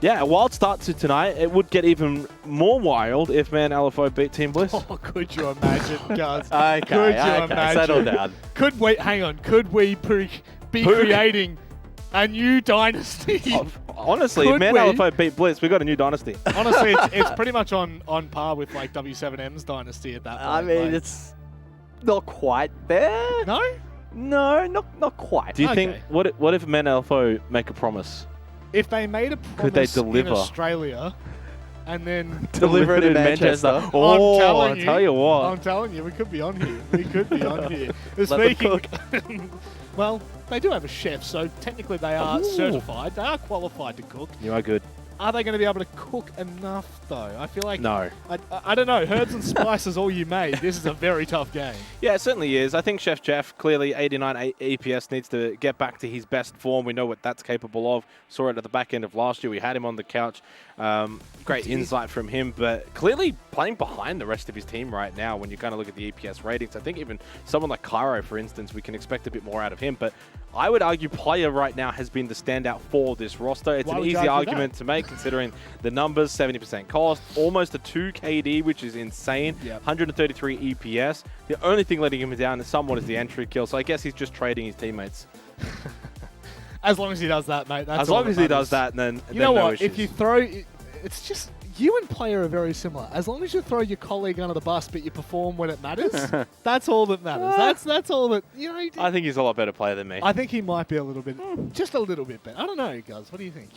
Yeah, a wild start to tonight. It would get even more wild if Man LFO beat Team Bliss. Oh, could you imagine, guys? Okay, could you imagine? settle down. Could we, hang on, could we be creating a new dynasty? Honestly, if Man LFO beat Bliss, we got a new dynasty. Honestly, it's pretty much on par with like W7M's dynasty at that point. I mean, like, it's not quite there. No? No, not quite. Do you think, what if Man LFO make a promise? If they made a promise Could they deliver? in Australia and then Deliver it in Manchester. Oh, I'm I'll tell you what. I'm telling you, we could be on here. We could be on here. Let Speaking, them well, they do have a chef, so technically they are certified. They are qualified to cook. You are good. Are they going to be able to cook enough, though? I feel like... No. I don't know. Herbs and spices all you made. This is a very tough game. Yeah, it certainly is. I think Chef Jeff, clearly 89 EPS, needs to get back to his best form. We know what that's capable of. Saw it at the back end of last year. We had him on the couch. Great insight from him, but clearly playing behind the rest of his team right now when you kind of look at the EPS ratings. I think even someone like Cairo, for instance, we can expect a bit more out of him, but I would argue player right now has been the standout for this roster. It's an easy argument to make considering the numbers, 70% cost, almost a 2 KD, which is insane, 133 EPS. The only thing letting him down is somewhat is the entry kill, so I guess he's just trading his teammates. As long as he does that, mate. That's as long as he does that, then you know no what? issues. If you throw, it's just you and player are very similar. As long as you throw your colleague under the bus, but you perform when it matters, that's all that matters. That's all that you know. I think he's a lot better player than me. I think he might be a little bit, just a little bit better. I don't know, guys. What do you think?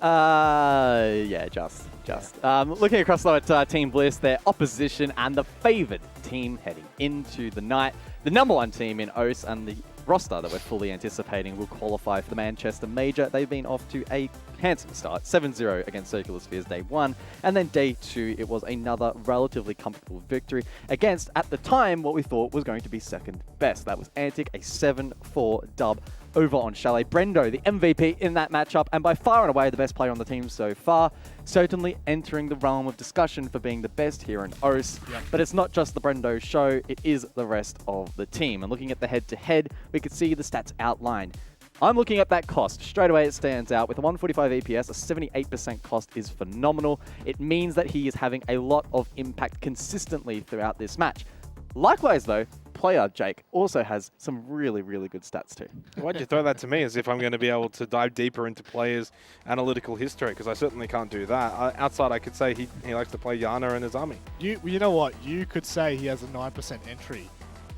Yeah, just. Looking across though at Team Bliss, their opposition and the favoured team heading into the night. The number one team in OCE and the roster that we're fully anticipating will qualify for the Manchester Major. They've been off to a handsome start, 7-0 against Circular Spheres day 1, and then day 2 it was another relatively comfortable victory against, at the time, what we thought was going to be second best. That was Antic, a 7-4 dub over on Chalet. Brendo, the MVP in that matchup, and by far and away the best player on the team so far, certainly entering the realm of discussion for being the best here in OCE. But it's not just the Brendo show, it is the rest of the team. And looking at the head-to-head, we could see the stats outlined. I'm looking at that cost. Straight away it stands out. With a 145 EPS, a 78% cost is phenomenal. It means that he is having a lot of impact consistently throughout this match. Likewise though, player Jake also has some really, really good stats too. Why'd you throw that to me as if I'm going to be able to dive deeper into players' analytical history? Because I certainly can't do that. Outside, I could say he likes to play Yana and his army. You know what? You could say he has a 9% entry.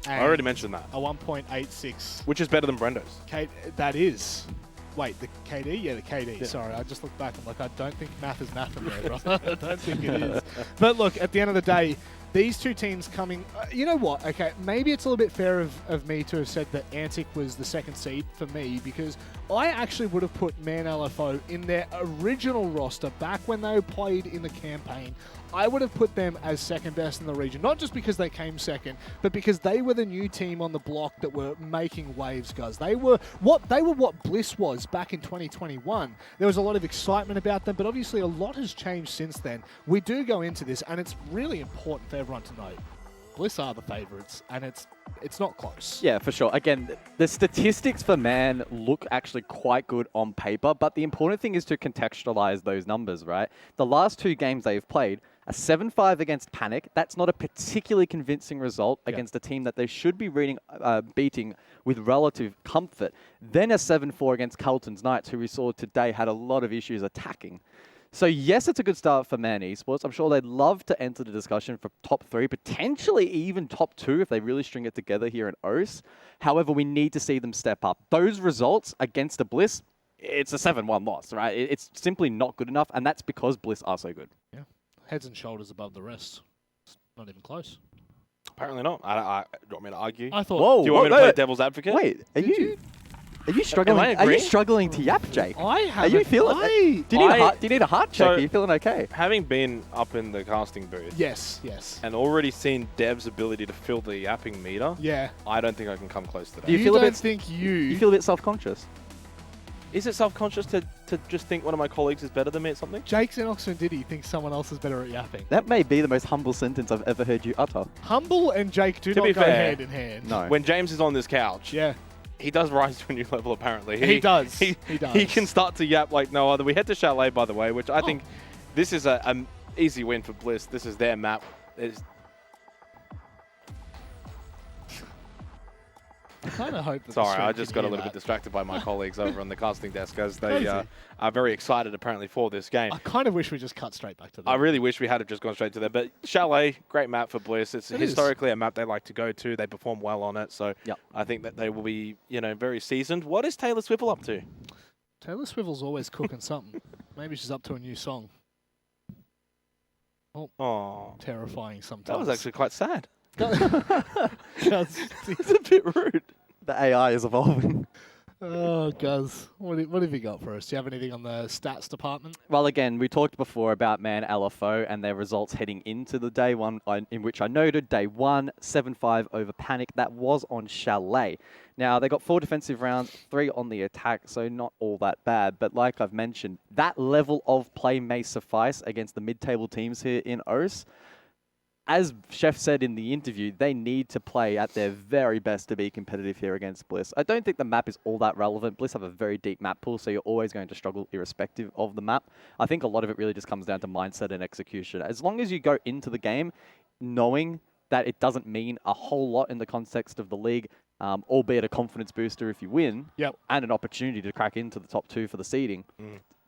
I already mentioned that. A 1.86. Which is better than Brendo's. That is. Wait, the KD? Yeah, the KD. Yeah. Sorry, I just looked back. I'm like, I don't think math is math in there, bro. I don't think it is. But look, at the end of the day, these two teams coming... you know what? Okay, maybe it's a little bit fair of me to have said that Antic was the second seed for me, because I actually would have put Man LFO in their original roster back when they played in the campaign. I would have put them as second best in the region, not just because they came second, but because they were the new team on the block that were making waves, guys. They were what Bliss was back in 2021. There was a lot of excitement about them, but obviously a lot has changed since then. We do go into this, and it's really important for everyone to know. Bliss are the favourites, and it's not close. Yeah, for sure. Again, the statistics for Man look actually quite good on paper, but the important thing is to contextualize those numbers, right? The last 2 games they've played, a 7-5 against Panic. That's not a particularly convincing result against a team that they should be beating with relative comfort. Then a 7-4 against Carlton's Knights, who we saw today had a lot of issues attacking. So yes, it's a good start for Man Esports. I'm sure they'd love to enter the discussion for top 3, potentially even top 2 if they really string it together here in OCE. However, we need to see them step up. Those results against the Bliss, it's a 7-1 loss, right? It's simply not good enough, and that's because Bliss are so good. Yeah. Heads and shoulders above the rest. It's not even close. Apparently not. Do you want me to argue? I thought. Whoa, do you want me to play devil's advocate? Wait, are you struggling? Are you struggling to yap, Jake? I haven't. Are you feeling? Do you need a heart check? Are you feeling okay? Having been up in the casting booth, yes, and already seen Dev's ability to fill the yapping meter, I don't think I can come close to that. You feel you feel a bit self-conscious? Is it self-conscious to just think one of my colleagues is better than me at something? Jake Xenox and Diddy think someone else is better at yapping. That may be the most humble sentence I've ever heard you utter. Humble and Jake do not go hand in hand. No. When James is on this couch, he does rise to a new level, apparently. He does. He does. He can start to yap like no other. We head to Chalet, by the way, which I think this is an easy win for Bliss. This is their map. I kind of hope that Sorry, I just got a little bit distracted by my colleagues over on the casting desk as they are very excited, apparently, for this game. I kind of wish we just cut straight back to that. I really wish we had just gone straight to there. But Chalet, great map for Bliss. It's historically a map they like to go to. They perform well on it. So I think that they will be, very seasoned. What is Taylor Swivel up to? Taylor Swivel's always cooking something. Maybe she's up to a new song. Oh, terrifying sometimes. That was actually quite sad. Guz, It's a bit rude. The AI is evolving. Oh, Guz, what have you got for us? Do you have anything on the stats department? Well, again, we talked before about Man LFO and their results heading into the day one, in which I noted day 1, 7-5 over Panic. That was on Chalet. Now, they got 4 defensive rounds, 3 on the attack, so not all that bad. But like I've mentioned, that level of play may suffice against the mid-table teams here in OCE. As Chef said in the interview, they need to play at their very best to be competitive here against Bliss. I don't think the map is all that relevant. Bliss have a very deep map pool, so you're always going to struggle irrespective of the map. I think a lot of it really just comes down to mindset and execution. As long as you go into the game knowing that it doesn't mean a whole lot in the context of the league, albeit a confidence booster if you win, and an opportunity to crack into the top 2 for the seeding.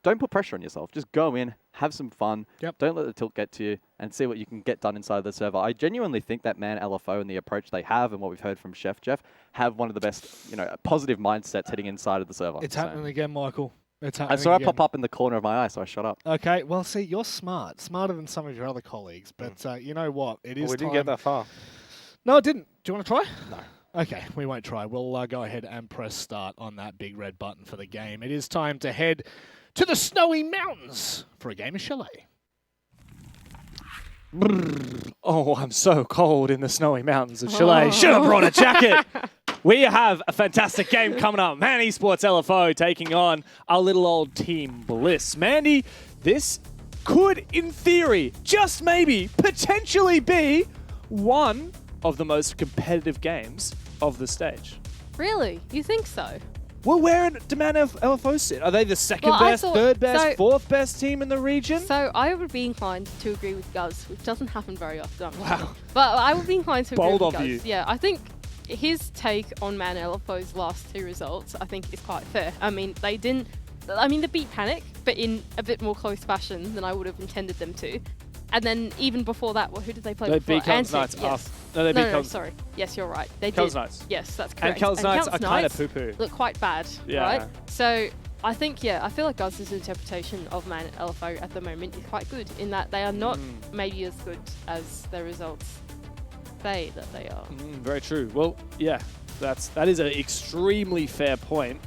Don't put pressure on yourself. Just go in, have some fun. Don't let the tilt get to you, and see what you can get done inside the server. I genuinely think that Man LFO and the approach they have, and what we've heard from Chef Jeff, have one of the best, positive mindsets heading inside of the server. It's happening again, Michael. It's happening I saw it again. pop up in the corner of my eye, so I shut up. Okay, well, see, you're smart. Smarter than some of your other colleagues. But you know what? It is we didn't get that far. No, it didn't. Do you want to try? No. Okay, we won't try. We'll go ahead and press start on that big red button for the game. It is time to head to the snowy mountains for a game of Chalet. Oh, I'm so cold in the snowy mountains of Chalet. Should have brought a jacket. We have a fantastic game coming up. Man Esports LFO taking on our little old team Bliss. Mandy, this could, in theory, just maybe, potentially be one of the most competitive games of the stage. Really? You think so? Well, where do Man LFO sit? Are they the second best, third best, fourth best team in the region? So I would be inclined to agree with Guz, which doesn't happen very often. Wow. But I would be inclined to agree Bold with of Guz. you. Yeah, I think his take on Man LFO's last 2 results, I think, is quite fair. I mean, they beat Panic, but in a bit more close fashion than I would have intended them to. And then even before that, who did they play before? They beat Kells Knights. Yes. No, they beat Kells. Sorry. Yes, you're right. They Kells did. Knights. Yes, that's correct. And Kells Knights are kind of Knights poo-poo. look quite bad, right? So I think, I feel like Guz's interpretation of Man LFO at the moment is quite good in that they are not maybe as good as the results say that they are. Very true. Well, yeah, that is an extremely fair point,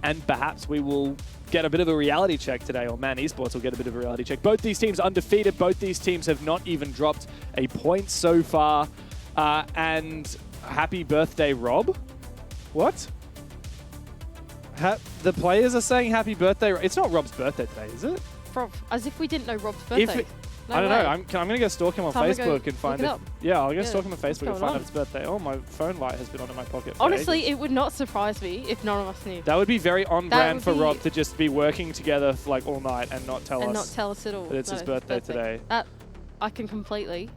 and perhaps we will get a bit of a reality check today, or Man Esports will get a bit of a reality check. Both these teams undefeated. Both these teams have not even dropped a point so far. And happy birthday, Rob. What? The players are saying happy birthday. It's not Rob's birthday today, is it? Rob, as if we didn't know Rob's birthday. I don't know. I'm going to go stalk him on Facebook and find it. Yeah, I'll go stalk him on Facebook and find out his birthday. Oh, my phone light has been on in my pocket. Honestly, it would not surprise me if none of us knew. That would be very on brand for Rob to just be working together for like all night and not tell us. And not tell us at all. That it's his birthday today. That I can completely.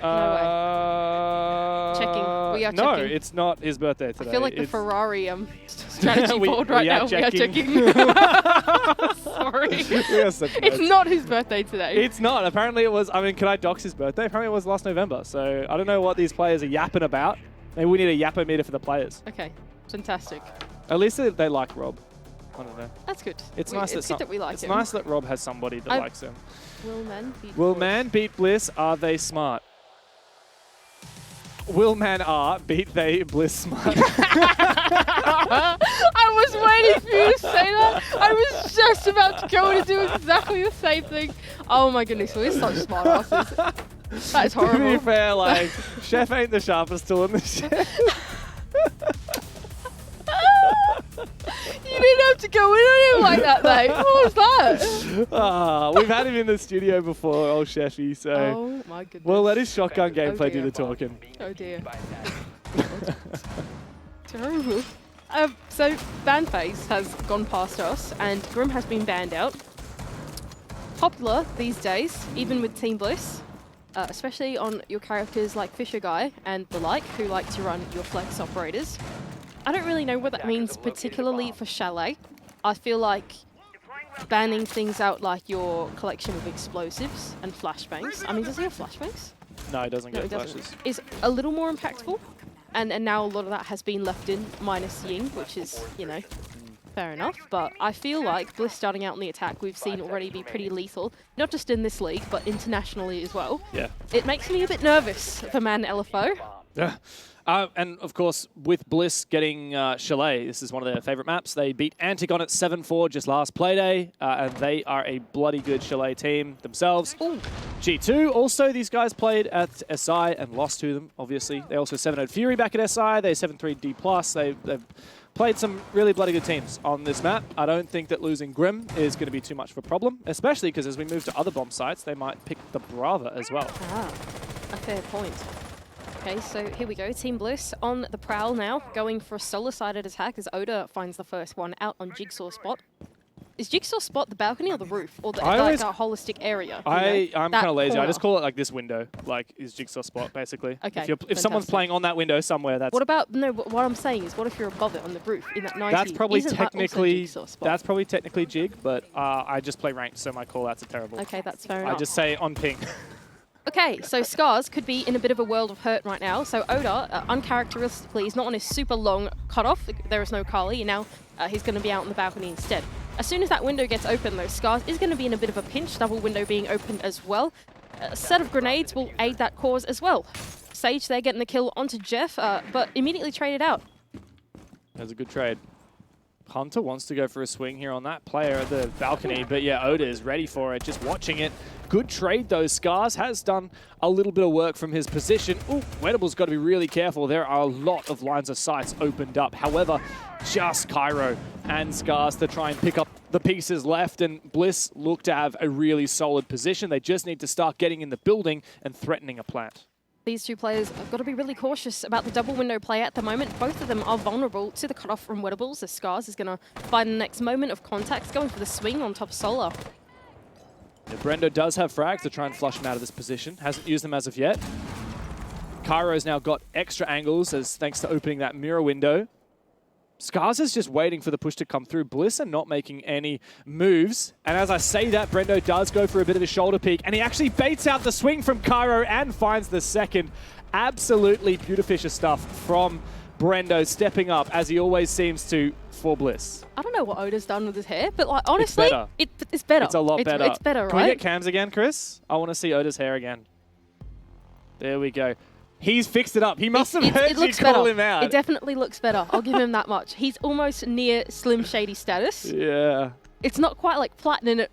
Checking. We are checking. No, it's not his birthday today. I feel like the Ferrari strategy board right now. Checking. We are checking. Sorry. It's not his birthday today. It's not. Apparently it was. I mean, can I dox his birthday? Apparently it was last November. So I don't know what these players are yapping about. Maybe we need a yapper-meter for the players. Okay. Fantastic. At least they like Rob. I don't know. That's good. It's nice that we like him. It's nice that Rob has somebody that likes him. Will Man beat Bliss? Are they smart? Will Man beat they Bliss smart? I was waiting for you to say that. I was just about to go and do exactly the same thing. Oh my goodness, we're such smart asses. That is horrible. To be fair, like, Chef ain't the sharpest tool in the shed. You didn't have to go in on him like that, mate. What was that? We've had him in the studio before, old Chefy, so... Oh, my goodness. We'll let his shotgun gameplay do the talking. Oh, dear. Terrible. So ban phase has gone past us, and Grim has been banned out. Popular these days, even with Team Bliss, especially on your characters like Fisher Guy and the like, who like to run your flex operators. I don't really know what that means particularly for Chalet. I feel like banning things out like your collection of explosives and flashbangs. I mean, does he have flashbangs? No, he doesn't No, get he doesn't. flashes. Is a little more impactful. And now a lot of that has been left in, minus Ying, which is, you know, fair enough. But I feel like Bliss starting out on the attack, we've seen already be pretty lethal, not just in this league, but internationally as well. Yeah. It makes me a bit nervous for Man LFO. Yeah. And of course, with Bliss getting Chalet, this is one of their favorite maps. They beat Antic on it 7-4 just last playday, and they are a bloody good Chalet team themselves. Ooh. G2, also these guys played at SI and lost to them, obviously. They also 7-0 Fury back at SI. They 7-3 D+. They've played some really bloody good teams on this map. I don't think that losing Grim is going to be too much of a problem, especially because as we move to other bomb sites, they might pick the Brava as well. Ah, a fair point. Okay, so here we go. Team Bliss on the prowl now, going for a solo-sided attack as Oda finds the first one out on Jigsaw Spot. Is Jigsaw Spot the balcony or the roof? Or the, like a holistic area? I'm kind of lazy. Corner. I just call it like this window, like is Jigsaw Spot, basically. Okay, If someone's playing on that window somewhere, that's... What about, no, but what I'm saying is, what if you're above it on the roof in that 90? That's probably Isn't that also technically... Jigsaw Spot? That's probably technically Jig, but I just play ranked, so my call-outs are terrible. Okay, that's fair enough. I just say on ping. Okay, so Scars could be in a bit of a world of hurt right now. So Oda, uncharacteristically, is not on his super long cutoff. There is no Kali, and now he's going to be out on the balcony instead. As soon as that window gets open, though, Scars is going to be in a bit of a pinch, double window being opened as well. A set of grenades will aid that cause as well. Sage there getting the kill onto Jeff, but immediately traded out. That's a good trade. Hunter wants to go for a swing here on that player at the balcony, but yeah, Oda is ready for it, just watching it. Good trade though. Scars has done a little bit of work from his position. Ooh, Weddable's got to be really careful. There are a lot of lines of sights opened up. However, just Cairo and Scars to try and pick up the pieces left, and Bliss look to have a really solid position. They just need to start getting in the building and threatening a plant. These two players have got to be really cautious about the double window play at the moment. Both of them are vulnerable to the cutoff from Weddables, as Scars is going to find the next moment of contact, going for the swing on top of Solar. Yeah, Brendo does have frags to try and flush him out of this position. Hasn't used them as of yet. Cairo's now got extra angles as thanks to opening that mirror window. Scars is just waiting for the push to come through. Bliss are not making any moves. And as I say that, Brendo does go for a bit of a shoulder peek, and he actually baits out the swing from Cairo and finds the second. Absolutely beautificious stuff from Brendo, stepping up as he always seems to for Bliss. I don't know what Oda's done with his hair, but like honestly, it's better. It's better. It's a lot better. It's better, right? Can we get cams again, Chris? I want to see Oda's hair again. There we go. He's fixed it up. He must have heard you call him out. It definitely looks better. I'll give him that much. He's almost near Slim Shady status. Yeah. It's not quite like platinum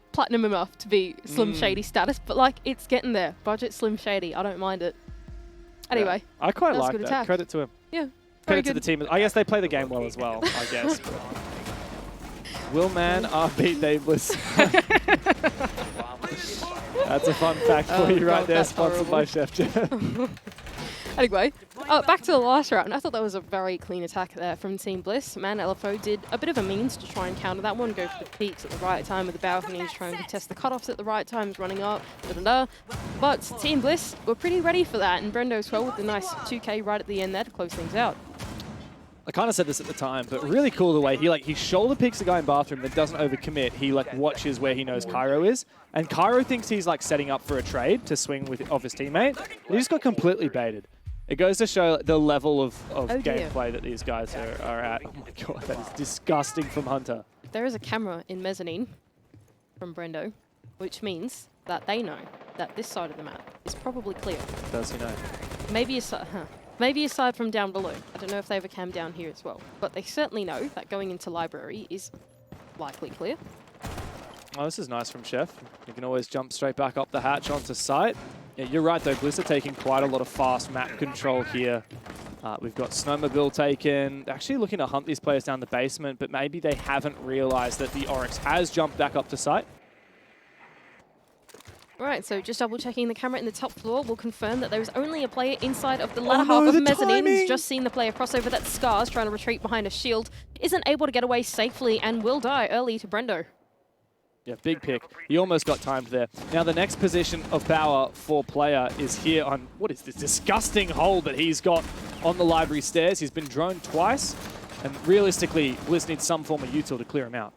enough to be Slim Shady status, but like it's getting there. Budget Slim Shady. I don't mind it. Anyway. Yeah. I quite like good that. attack. Credit to him. Yeah. Credit to the team. I guess they play the game well as well, I guess. Will Man beat Bliss. That's a fun fact for you right there, sponsored by Chef Jeff. Anyway, back to the last round. I thought that was a very clean attack there from Team Bliss. Man, LFO did a bit of a means to try and counter that one, go for the peaks at the right time with the balconies, trying to test the cutoffs at the right times, running up, But Team Bliss were pretty ready for that, and Brendo as well with the nice 2K right at the end there to close things out. I kind of said this at the time, but really cool the way he shoulder picks the guy in bathroom that doesn't overcommit. He watches where he knows Cairo is, and Cairo thinks he's setting up for a trade to swing off his teammate. He just got completely baited. It goes to show the level of gameplay that these guys are at. Oh my god, that is disgusting from Hunter. There is a camera in Mezzanine from Brendo, which means that they know that this side of the map is probably clear. Does he know? Maybe aside from down below. I don't know if they have a cam down here as well. But they certainly know that going into library is likely clear. Oh, this is nice from Chef. You can always jump straight back up the hatch onto site. Yeah, you're right though, Bliss are taking quite a lot of fast map control here. We've got Snowmobile taken. Actually looking to hunt these players down the basement, but maybe they haven't realized that the Oryx has jumped back up to site. Right, so just double checking the camera in the top floor will confirm that there is only a player inside of the ladder half of Mezzanine. He's just seen the player cross over that Scars trying to retreat behind a shield. Isn't able to get away safely and will die early to Brendo. Yeah, big pick. He almost got timed there. Now the next position of power for player is here on, what is this disgusting hold that he's got on the library stairs. He's been droned twice, and realistically, Bliss needs some form of util to clear him out.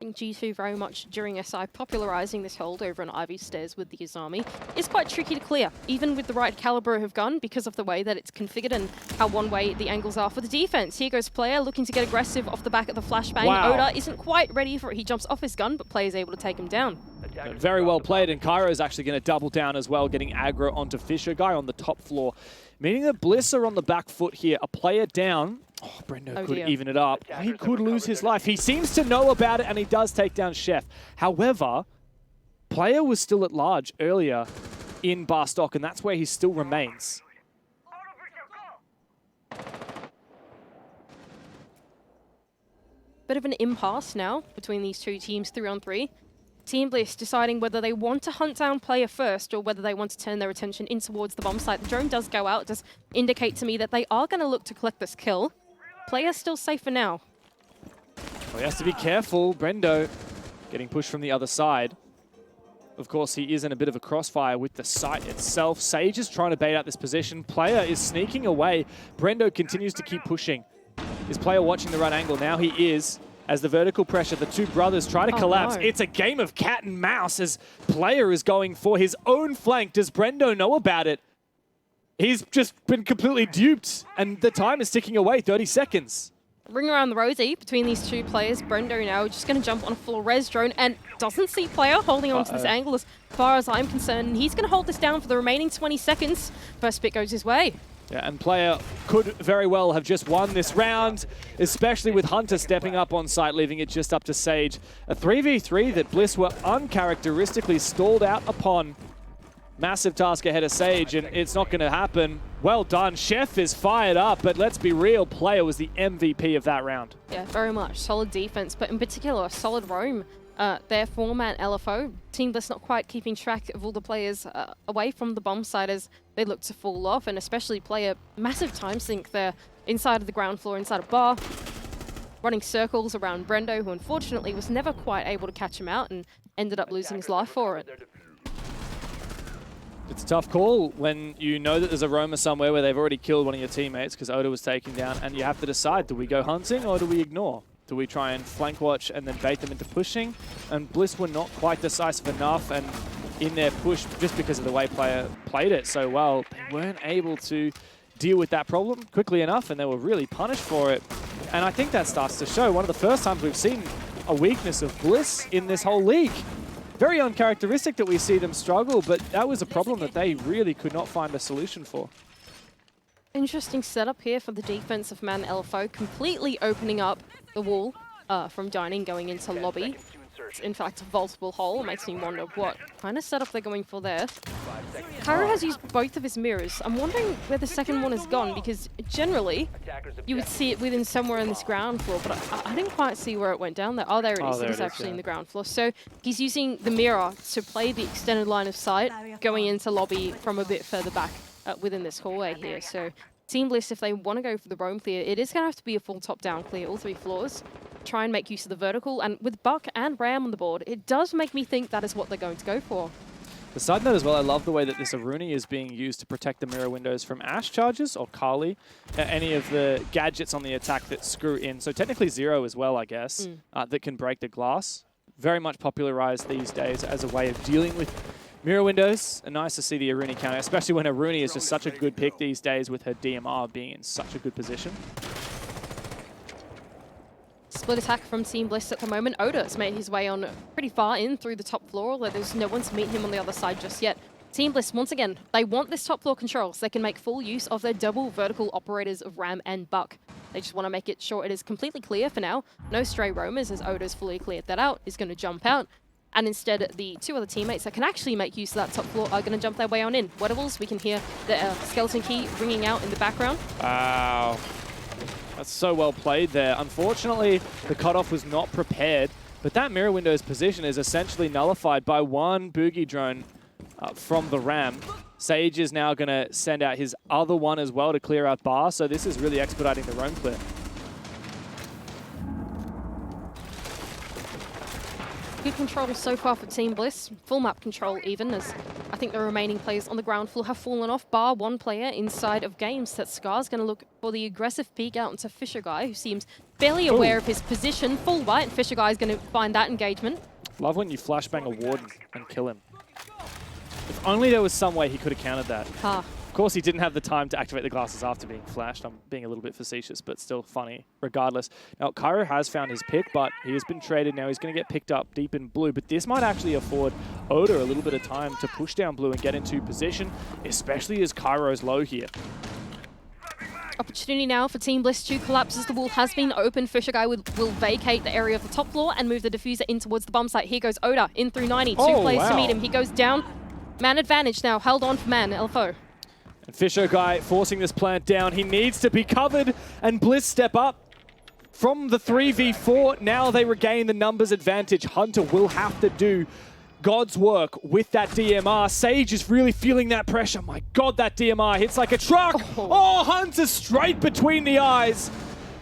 I think G2 very much during SI popularizing this hold over on Ivy stairs with the Izami is quite tricky to clear, even with the right caliber of gun because of the way that it's configured and how one-way the angles are for the defense. Here goes player looking to get aggressive off the back of the flashbang. Wow. Oda isn't quite ready for it. He jumps off his gun, but player is able to take him down. Very well played, and Cairo is actually going to double down as well, getting aggro onto Fisher Guy on the top floor, meaning that Bliss are on the back foot here. A player down. Oh, Brendo could even it up. He could lose his life. He seems to know about it, and he does take down Chef. However, player was still at large earlier in Barstock, and that's where he still remains. Bit of an impasse now between these two teams, 3-on-3. Team Bliss deciding whether they want to hunt down player first or whether they want to turn their attention in towards the bomb site. The drone does go out, does indicate to me that they are going to look to collect this kill. Player still safe for now. Well, he has to be careful. Brendo getting pushed from the other side. Of course, he is in a bit of a crossfire with the site itself. Sage is trying to bait out this position. Player is sneaking away. Brendo continues to keep pushing. Is player watching the right angle? Now he is. As the vertical pressure, the two brothers try to collapse. No. It's a game of cat and mouse as player is going for his own flank. Does Brendo know about it? He's just been completely duped, and the time is ticking away, 30 seconds. Ring around the rosy between these two players. Brendo now just going to jump on a full res drone and doesn't see player holding on to this angle as far as I'm concerned. And he's going to hold this down for the remaining 20 seconds. First bit goes his way. Yeah, and player could very well have just won this round, especially with Hunter stepping up on site, leaving it just up to Sage. A 3v3 that Bliss were uncharacteristically stalled out upon. Massive task ahead of Sage, and it's not going to happen. Well done. Chef is fired up, but let's be real, player was the MVP of that round. Yeah, very much. Solid defense, but in particular, a solid roam. Their four-man LFO. Team Bliss not quite keeping track of all the players away from the bomb site as they look to fall off, and especially player massive time sink there inside of the ground floor, inside of bar, running circles around Brendo, who unfortunately was never quite able to catch him out and ended up losing his life for it. It's a tough call when you know that there's a roamer somewhere where they've already killed one of your teammates because Oda was taken down, and you have to decide, do we go hunting or do we ignore? Do we try and flank watch and then bait them into pushing? And Bliss were not quite decisive enough, and in their push, just because of the way player played it so well, they weren't able to deal with that problem quickly enough, and they were really punished for it. And I think that starts to show. One of the first times we've seen a weakness of Bliss in this whole league. Very uncharacteristic that we see them struggle, but that was a problem that they really could not find a solution for. Interesting setup here for the defensive man LFO, completely opening up the wall from dining going into lobby. It's in fact a vaultable hole. It makes me wonder what kind of setup they're going for there. Cairo has used both of his mirrors. I'm wondering where the second one has gone, because generally you would see it within somewhere in this ground floor, but I didn't quite see where it went down there. Oh, there it is. It is actually in the ground floor. So he's using the mirror to play the extended line of sight going into lobby from a bit further back within this hallway here. So Team Bliss, if they want to go for the roam clear, it is going to have to be a full top-down clear, all three floors. Try and make use of the vertical, and with Buck and Ram on the board, it does make me think that is what they're going to go for. The side note as well, I love the way that this Aruni is being used to protect the mirror windows from Ash charges or Kali, any of the gadgets on the attack that screw in. So technically Zero as well, I guess, that can break the glass. Very much popularized these days as a way of dealing with mirror windows. And nice to see the Aruni counter, especially when Aruni is just such a good pick these days with her DMR being in such a good position. Split attack from Team Bliss at the moment. Oda's made his way on pretty far in through the top floor, although there's no one to meet him on the other side just yet. Team Bliss, once again, they want this top floor control so they can make full use of their double vertical operators of Ram and Buck. They just want to make it sure it is completely clear for now. No stray roamers, as Oda's fully cleared that out, is going to jump out. And instead, the two other teammates that can actually make use of that top floor are going to jump their way on in. Wettables, we can hear the skeleton key ringing out in the background. Wow. That's so well played there. Unfortunately, the cutoff was not prepared, but that mirror window's position is essentially nullified by one boogie drone from the Ram. Sage is now going to send out his other one as well to clear out Bar, so this is really expediting the roam clear. Good control so far for Team Bliss. Full map control even, as I think the remaining players on the ground floor have fallen off, bar one player inside of games. That Scar's going to look for the aggressive peek out into Fisher Guy, who seems barely aware of his position. Full white, and Fisher Guy is going to find that engagement. Love when you flashbang a Warden and kill him. If only there was some way he could have countered that. Of course, he didn't have the time to activate the glasses after being flashed. I'm being a little bit facetious, but still funny regardless. Now, Cairo has found his pick, but he has been traded. Now he's going to get picked up deep in blue, but this might actually afford Oda a little bit of time to push down blue and get into position, especially as Cairo's low here. Opportunity now for Team Bliss to collapse as the wall has been opened. Fisher Guy will vacate the area of the top floor and move the diffuser in towards the bomb site. Here goes Oda in through 90. Two players to meet him. He goes down. Man advantage now. Held on for man, LFO. And Fisher Guy forcing this plant down. He needs to be covered, and Bliss step up from the 3v4. Now they regain the numbers advantage. Hunter will have to do God's work with that DMR. Sage is really feeling that pressure. My God, that DMR hits like a truck. Oh, Hunter straight between the eyes.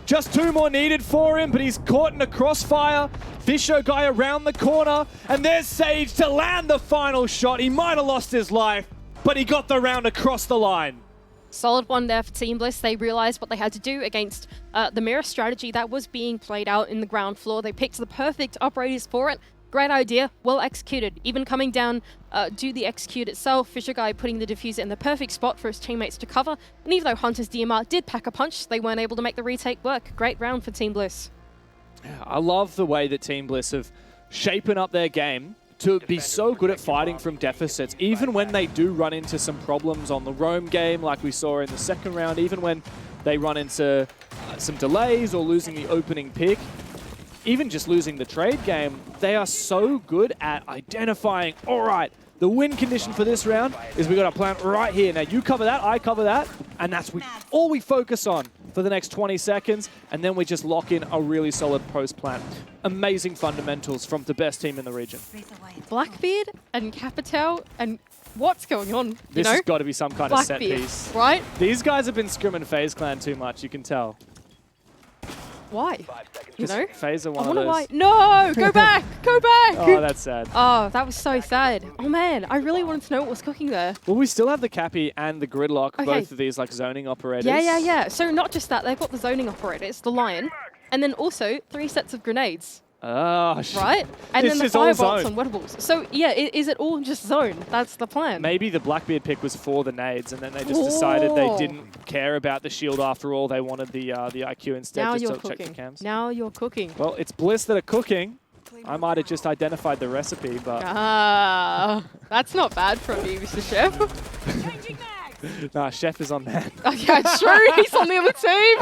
Just two more needed for him, but he's caught in a crossfire. Fisher Guy around the corner, and there's Sage to land the final shot. He might have lost his life, but he got the round across the line. Solid one there for Team Bliss. They realized what they had to do against the mirror strategy that was being played out in the ground floor. They picked the perfect operators for it. Great idea, well executed. Even coming down, do the execute itself. Fisher Guy putting the diffuser in the perfect spot for his teammates to cover. And even though Hunter's DMR did pack a punch, they weren't able to make the retake work. Great round for Team Bliss. Yeah, I love the way that Team Bliss have shapen up their game to be so good at fighting from deficits, even when they do run into some problems on the roam game like we saw in the second round, even when they run into some delays or losing the opening pick, even just losing the trade game. They are so good at identifying, all right, the win condition for this round is we got a plant right here. Now you cover that, I cover that, and that's all we focus on for the next 20 seconds, and then we just lock in a really solid post-plant. Amazing fundamentals from the best team in the region. Blackbeard and Capital, and what's going on? This has got to be some kind of set piece. Right? These guys have been scrimming FaZe Clan too much, you can tell. Why? You know? FaZe are one I of wonder those. why. No! Go back! Go back! Oh, that's sad. Oh, that was so sad. Oh man, I really wanted to know what was cooking there. Well, we still have the Cappy and the Gridlock, both of these like zoning operators. Yeah. So not just that, they've got the zoning operators, the Lion, and then also 3 sets of grenades. Oh, right? And then the is all firebolts zone. and wettables. So yeah, is it all just zone? That's the plan. Maybe the Blackbeard pick was for the nades, and then they just decided they didn't care about the shield after all. They wanted the IQ instead, Now just you're to check the cams. Now you're cooking. Well, it's Bliss that are cooking. I might have just identified the recipe, but... That's not bad from you, Mr. Chef. Nah, Chef is on that. Yeah, true. He's on the other team.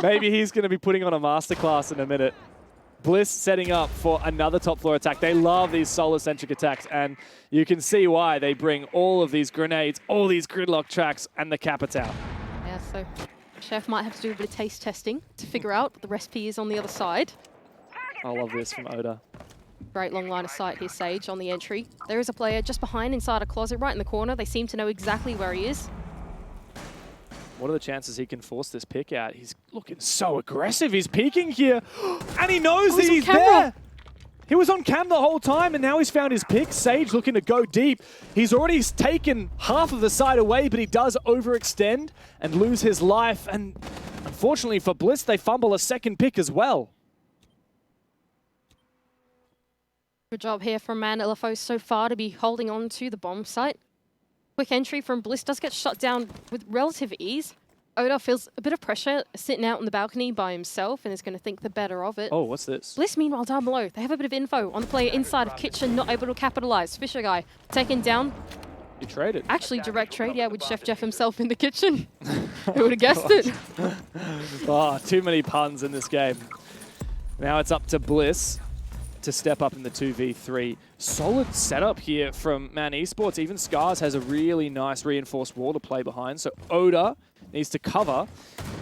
Maybe he's going to be putting on a masterclass in a minute. Bliss setting up for another top floor attack. They love these solar-centric attacks, and you can see why they bring all of these grenades, all these gridlock tracks, and the Capital. Yeah, so Chef might have to do a bit of taste testing to figure out what the recipe is on the other side. I love this from Oda. Great long line of sight here, Sage, on the entry. There is a player just behind inside a closet right in the corner. They seem to know exactly where he is. What are the chances he can force this pick out? He's looking so aggressive. He's peeking here, and he knows that he's there. He was on cam the whole time, and now he's found his pick. Sage looking to go deep. He's already taken half of the side away, but he does overextend and lose his life. And unfortunately for Bliss, they fumble a second pick as well. Good job here from Man LFO so far to be holding on to the bomb site. Quick entry from Bliss does get shot down with relative ease. Oda feels a bit of pressure sitting out on the balcony by himself and is going to think the better of it. Oh, what's this? Bliss, meanwhile, down below. They have a bit of info on the player inside of Kitchen, not able to capitalize. Fisher Guy taken down. You traded. Actually, direct trade, yeah, with Chef Jeff himself in the kitchen. Who would have guessed it? Oh, too many puns in this game. Now it's up to Bliss to step up in the 2v3. Solid setup here from Man Esports. Even Scars has a really nice reinforced wall to play behind, so Oda needs to cover.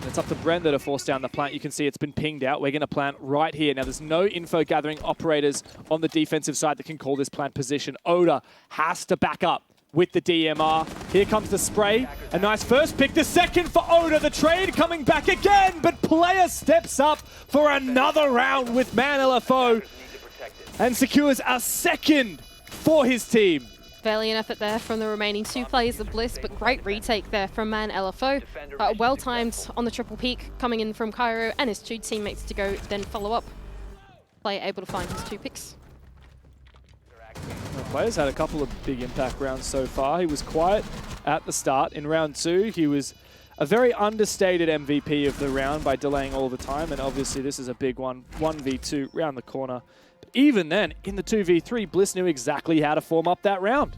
And it's up to Brenda to force down the plant. You can see it's been pinged out. We're going to plant right here. Now, there's no info gathering operators on the defensive side that can call this plant position. Oda has to back up with the DMR. Here comes the spray. A nice first pick. The second for Oda. The trade coming back again, but player steps up for another round with Man LFO and secures a second for his team. Valiant effort there from the remaining 2 players of Bliss, but great retake there from Man LFO. Well timed on the triple peak coming in from Cairo and his 2 teammates to go then follow up. Player able to find his 2 picks. The player's had a couple of big impact rounds so far. He was quiet at the start. In round 2, he was a very understated MVP of the round by delaying all the time, and obviously this is a big one. 1v2 round the corner. But even then, in the 2v3, Bliss knew exactly how to form up that round.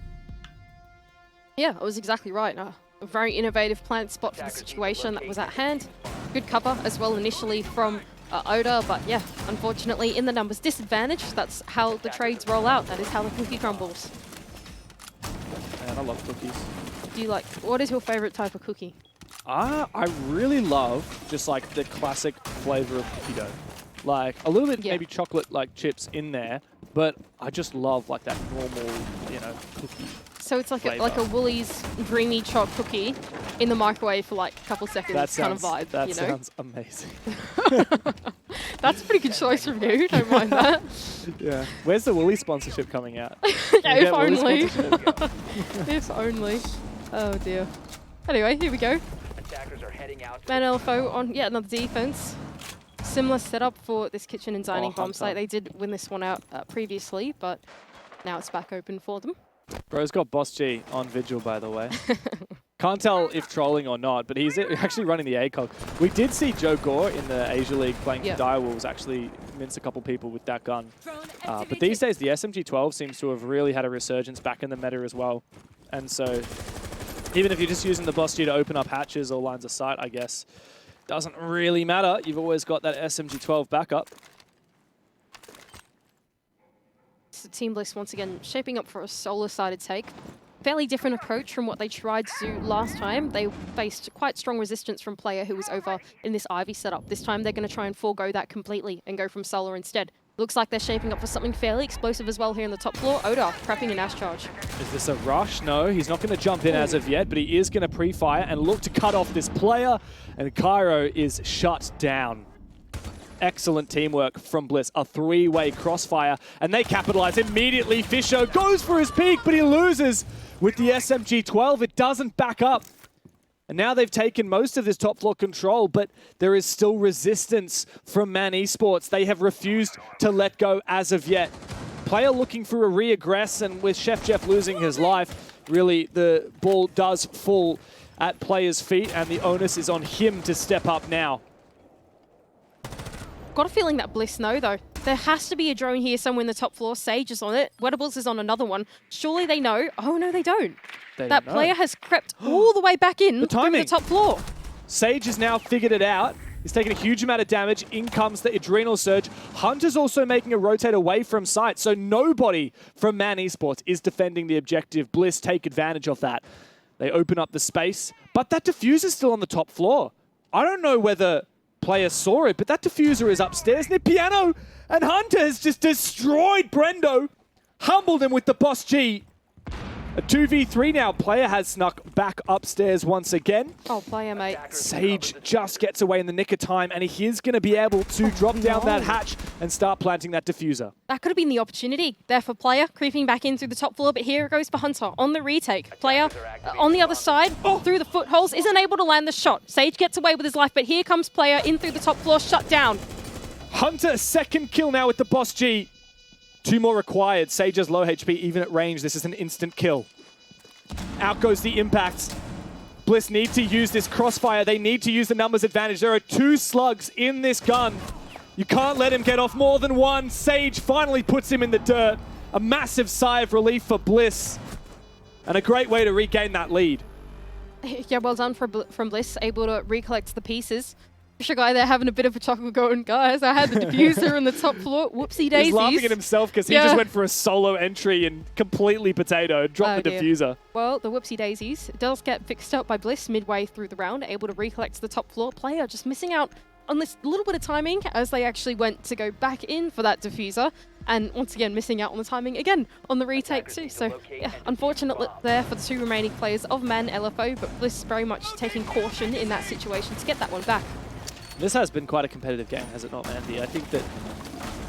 Yeah, it was exactly right. A very innovative plant spot for the situation that was at hand. Good cover as well initially from Oda, but yeah, unfortunately in the numbers disadvantage. That's how the trades roll out. That is how the cookie crumbles. Man, I love cookies. Do you like, what is your favorite type of cookie? I really love just like the classic flavor of cookie dough. Like a little bit maybe chocolate like chips in there, but I just love like that normal, you know, cookie. So it's like a Woolies dreamy choc cookie in the microwave for like a couple seconds kind of vibe. That you know? sounds amazing. That's a pretty good choice from you. Don't mind that. Yeah. Where's the Woolies sponsorship coming out? Yeah, if only. If only. Oh dear. Anyway, here we go. Man LFO on yet another defense. Similar setup for this kitchen and dining bomb site. They did win this one out previously, but now it's back open for them. Bro's got Boss G on Vigil, by the way. Can't tell if trolling or not, but he's actually running the ACOG. We did see Joe Gore in the Asia League playing for Direwolves actually mince a couple people with that gun. But these days, the SMG-12 seems to have really had a resurgence back in the meta as well. And so even if you're just using the Boss G to open up hatches or lines of sight, I guess, doesn't really matter. You've always got that SMG-12 backup. So Team Bliss once again shaping up for a solo-sided take. Fairly different approach from what they tried to do last time. They faced quite strong resistance from player who was over in this Ivy setup. This time they're going to try and forego that completely and go from solo instead. Looks like they're shaping up for something fairly explosive as well here in the top floor. Oda prepping an Ash charge. Is this a rush? No, he's not going to jump in as of yet, but he is going to pre-fire and look to cut off this player. And Cairo is shut down. Excellent teamwork from Bliss. A 3-way crossfire, and they capitalize immediately. Fisho goes for his peak, but he loses with the SMG-12. It doesn't back up. And now they've taken most of this top floor control, but there is still resistance from Man Esports. They have refused to let go as of yet. Player looking for a re-aggress, and with Chef Jeff losing his life, really the ball does fall at player's feet, and the onus is on him to step up now. Got a feeling that Bliss know though. There has to be a drone here somewhere in the top floor. Sage is on it. Wettables is on another one. Surely they know. Oh no, they don't. That player has crept all the way back in from the top floor. Sage has now figured it out. He's taken a huge amount of damage. In comes the Adrenal Surge. Hunter's also making a rotate away from site, so nobody from Man Esports is defending the objective. Bliss take advantage of that. They open up the space, but that diffuser's still on the top floor. I don't know whether player saw it, but that diffuser is upstairs near Piano, and Hunter has just destroyed Brendo, humbled him with the Boss G. A 2v3 now. Player has snuck back upstairs once again. Oh, player, mate. Sage just gets away in the nick of time, and he is going to be able to drop down that hatch and start planting that diffuser. That could have been the opportunity there for player, creeping back in through the top floor, but here it goes for Hunter on the retake. Player on the other side, through the footholes, isn't able to land the shot. Sage gets away with his life, but here comes player in through the top floor, shut down. Hunter, second kill now with the Boss G. 2 more required. Sage has low HP, even at range. This is an instant kill. Out goes the impact. Bliss need to use this crossfire. They need to use the numbers advantage. There are 2 slugs in this gun. You can't let him get off more than 1. Sage finally puts him in the dirt. A massive sigh of relief for Bliss. And a great way to regain that lead. Yeah, well done from Bliss, able to recollect the pieces. Fisher guy there having a bit of a chuckle going, guys, I had the diffuser on the top floor. Whoopsie daisies. He's laughing at himself because he just went for a solo entry and completely potatoed, dropped the diffuser. Well, the whoopsie daisies does get fixed up by Bliss midway through the round, able to recollect the top floor player, just missing out on this little bit of timing as they actually went to go back in for that diffuser. And once again, missing out on the timing again on the retake too. So yeah, unfortunate there for the two remaining players of Man LFO, but Bliss very much taking caution in that situation to get that one back. This has been quite a competitive game, has it not, Mandy? I think that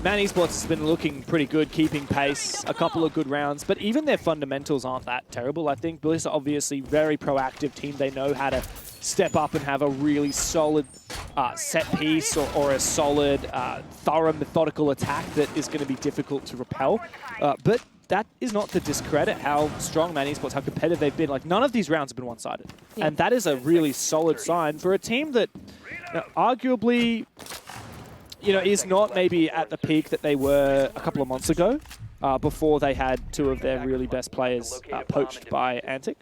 Man Esports has been looking pretty good, keeping pace, a couple of good rounds, but even their fundamentals aren't that terrible. I think Bliss are obviously very proactive team. They know how to step up and have a really solid set piece or a solid, thorough, methodical attack that is going to be difficult to repel. But that is not to discredit how strong Man Esports, how competitive they've been. Like, none of these rounds have been one-sided. Yeah. And that is a really solid sign for a team that arguably, is not maybe at the peak that they were a couple of months ago, before they had two of their really best players poached by Antic.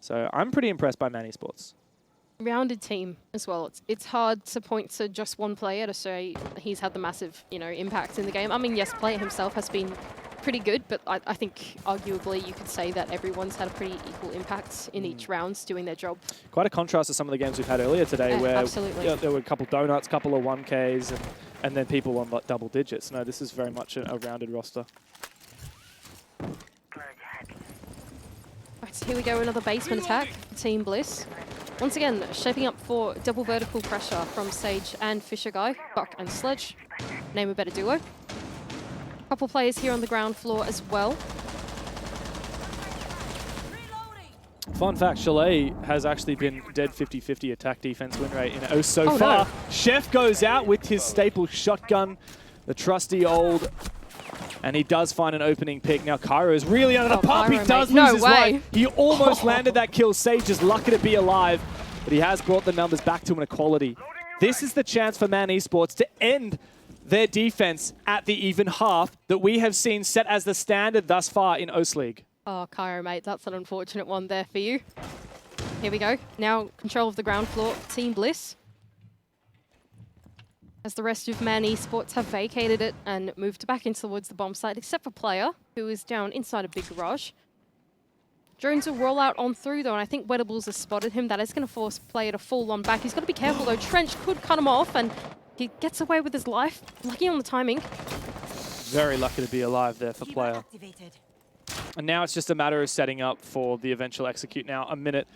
So I'm pretty impressed by Man Esports. Rounded team as well. It's hard to point to just one player to say he's had the massive, impact in the game. I mean, yes, player himself has been pretty good, but I think arguably you could say that everyone's had a pretty equal impact in each round doing their job. Quite a contrast to some of the games we've had earlier today where there were a couple donuts, couple of 1Ks, and then people on like double digits. No, this is very much a rounded roster. Right, so here we go, another basement attack for Team Bliss. Once again, shaping up for double vertical pressure from Sage and Fisher Guy, Buck and Sledge. Name a better duo. Couple players here on the ground floor as well. Fun fact, Chalet has actually been dead 50-50 attack defense win rate in OCE so far. No. Chef goes out with his staple shotgun, the trusty old, and he does find an opening pick. Now Cairo is really under the pump. He does lose his life. He almost landed that kill. Sage is lucky to be alive, but he has brought the numbers back to an equality. This is the chance for Man Esports to end their defense at the even half that we have seen set as the standard thus far in OCE League. Oh, Cairo, mate, that's an unfortunate one there for you. Here we go. Now control of the ground floor, Team Bliss. As the rest of Man Esports have vacated it and moved back in towards the bomb site, except for Player, who is down inside a big garage. Drones will roll out on through, though, and I think Wettables has spotted him. That is going to force Player to fall on back. He's got to be careful, though. Trench could cut him off, and he gets away with his life. Lucky on the timing. Very lucky to be alive there for Player. And now it's just a matter of setting up for the eventual execute. Now, a minute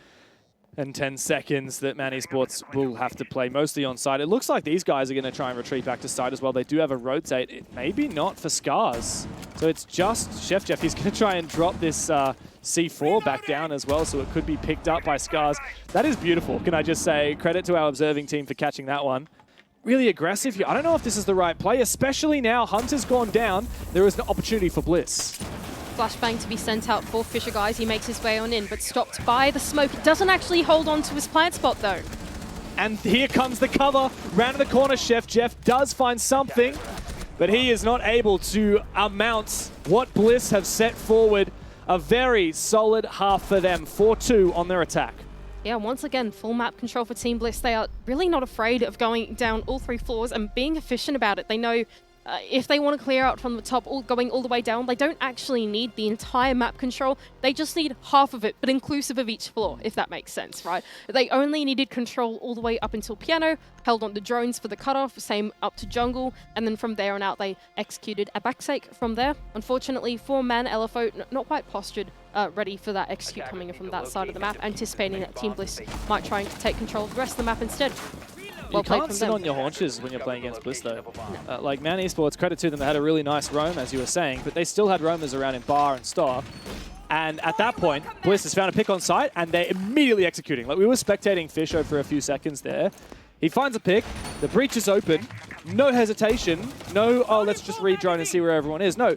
and 10 seconds that Man Esports will have to play mostly on site. It looks like these guys are going to try and retreat back to site as well. They do have a rotate. It maybe not for Scars. So it's just Chef Jeff. He's going to try and drop this C4 back down as well, so it could be picked up by Scars. That is beautiful, can I just say. Credit to our observing team for catching that one. Really aggressive here. I don't know if this is the right play, especially now Hunter's gone down. There is an opportunity for Bliss. Flashbang to be sent out for Fisher Guys. He makes his way on in, but stopped by the smoke. He doesn't actually hold on to his plant spot, though. And here comes the cover. Round in the corner, Chef Jeff does find something, but he is not able to amount what Bliss have set forward. A very solid half for them. 4-2 on their attack. Yeah, once again, full map control for Team Bliss. They are really not afraid of going down all three floors and being efficient about it. They know if they want to clear out from the top, going all the way down, they don't actually need the entire map control. They just need half of it, but inclusive of each floor, if that makes sense, right? They only needed control all the way up until Piano, held on to drones for the cutoff, same up to jungle, and then from there on out, they executed a backsake from there. Unfortunately, for Man LFO, not quite postured, ready for that execute coming in from that side of the map, anticipating that Team Bliss might try and take control of the rest of the map instead. You can't sit on your haunches when you're playing against Bliss, though. Like, Man Esports, credit to them, they had a really nice roam, as you were saying, but they still had roamers around in bar and stock. And at that point, Bliss has found a pick on site, and they're immediately executing. Like, we were spectating Fisho for a few seconds there. He finds a pick, the breach is open, no hesitation, no, oh, let's just re-drone and see where everyone is. No,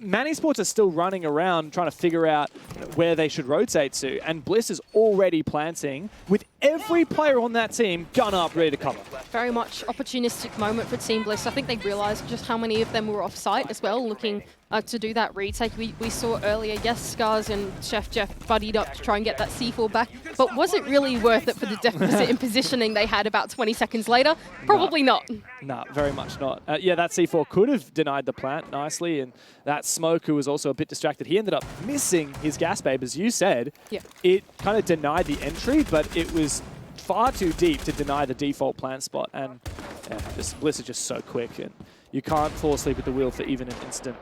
Man Esports are still running around trying to figure out where they should rotate to, and Bliss is already planting with every player on that team gun up, ready to cover. Very much opportunistic moment for Team Bliss. I think they realised just how many of them were off-site as well, looking to do that retake. We saw earlier, yes, Scars and Chef Jeff buddied up to try and get that C4 back, but was it really worth it for the deficit in positioning they had about 20 seconds later? Probably not. No, very much not. Yeah, that C4 could have denied the plant nicely, and that Smoke, who was also a bit distracted, he ended up missing his gas babe, as you said. Yeah. It kind of denied the entry, but it was far too deep to deny the default plant spot, and yeah, Bliss is just so quick, and you can't fall asleep at the wheel for even an instant.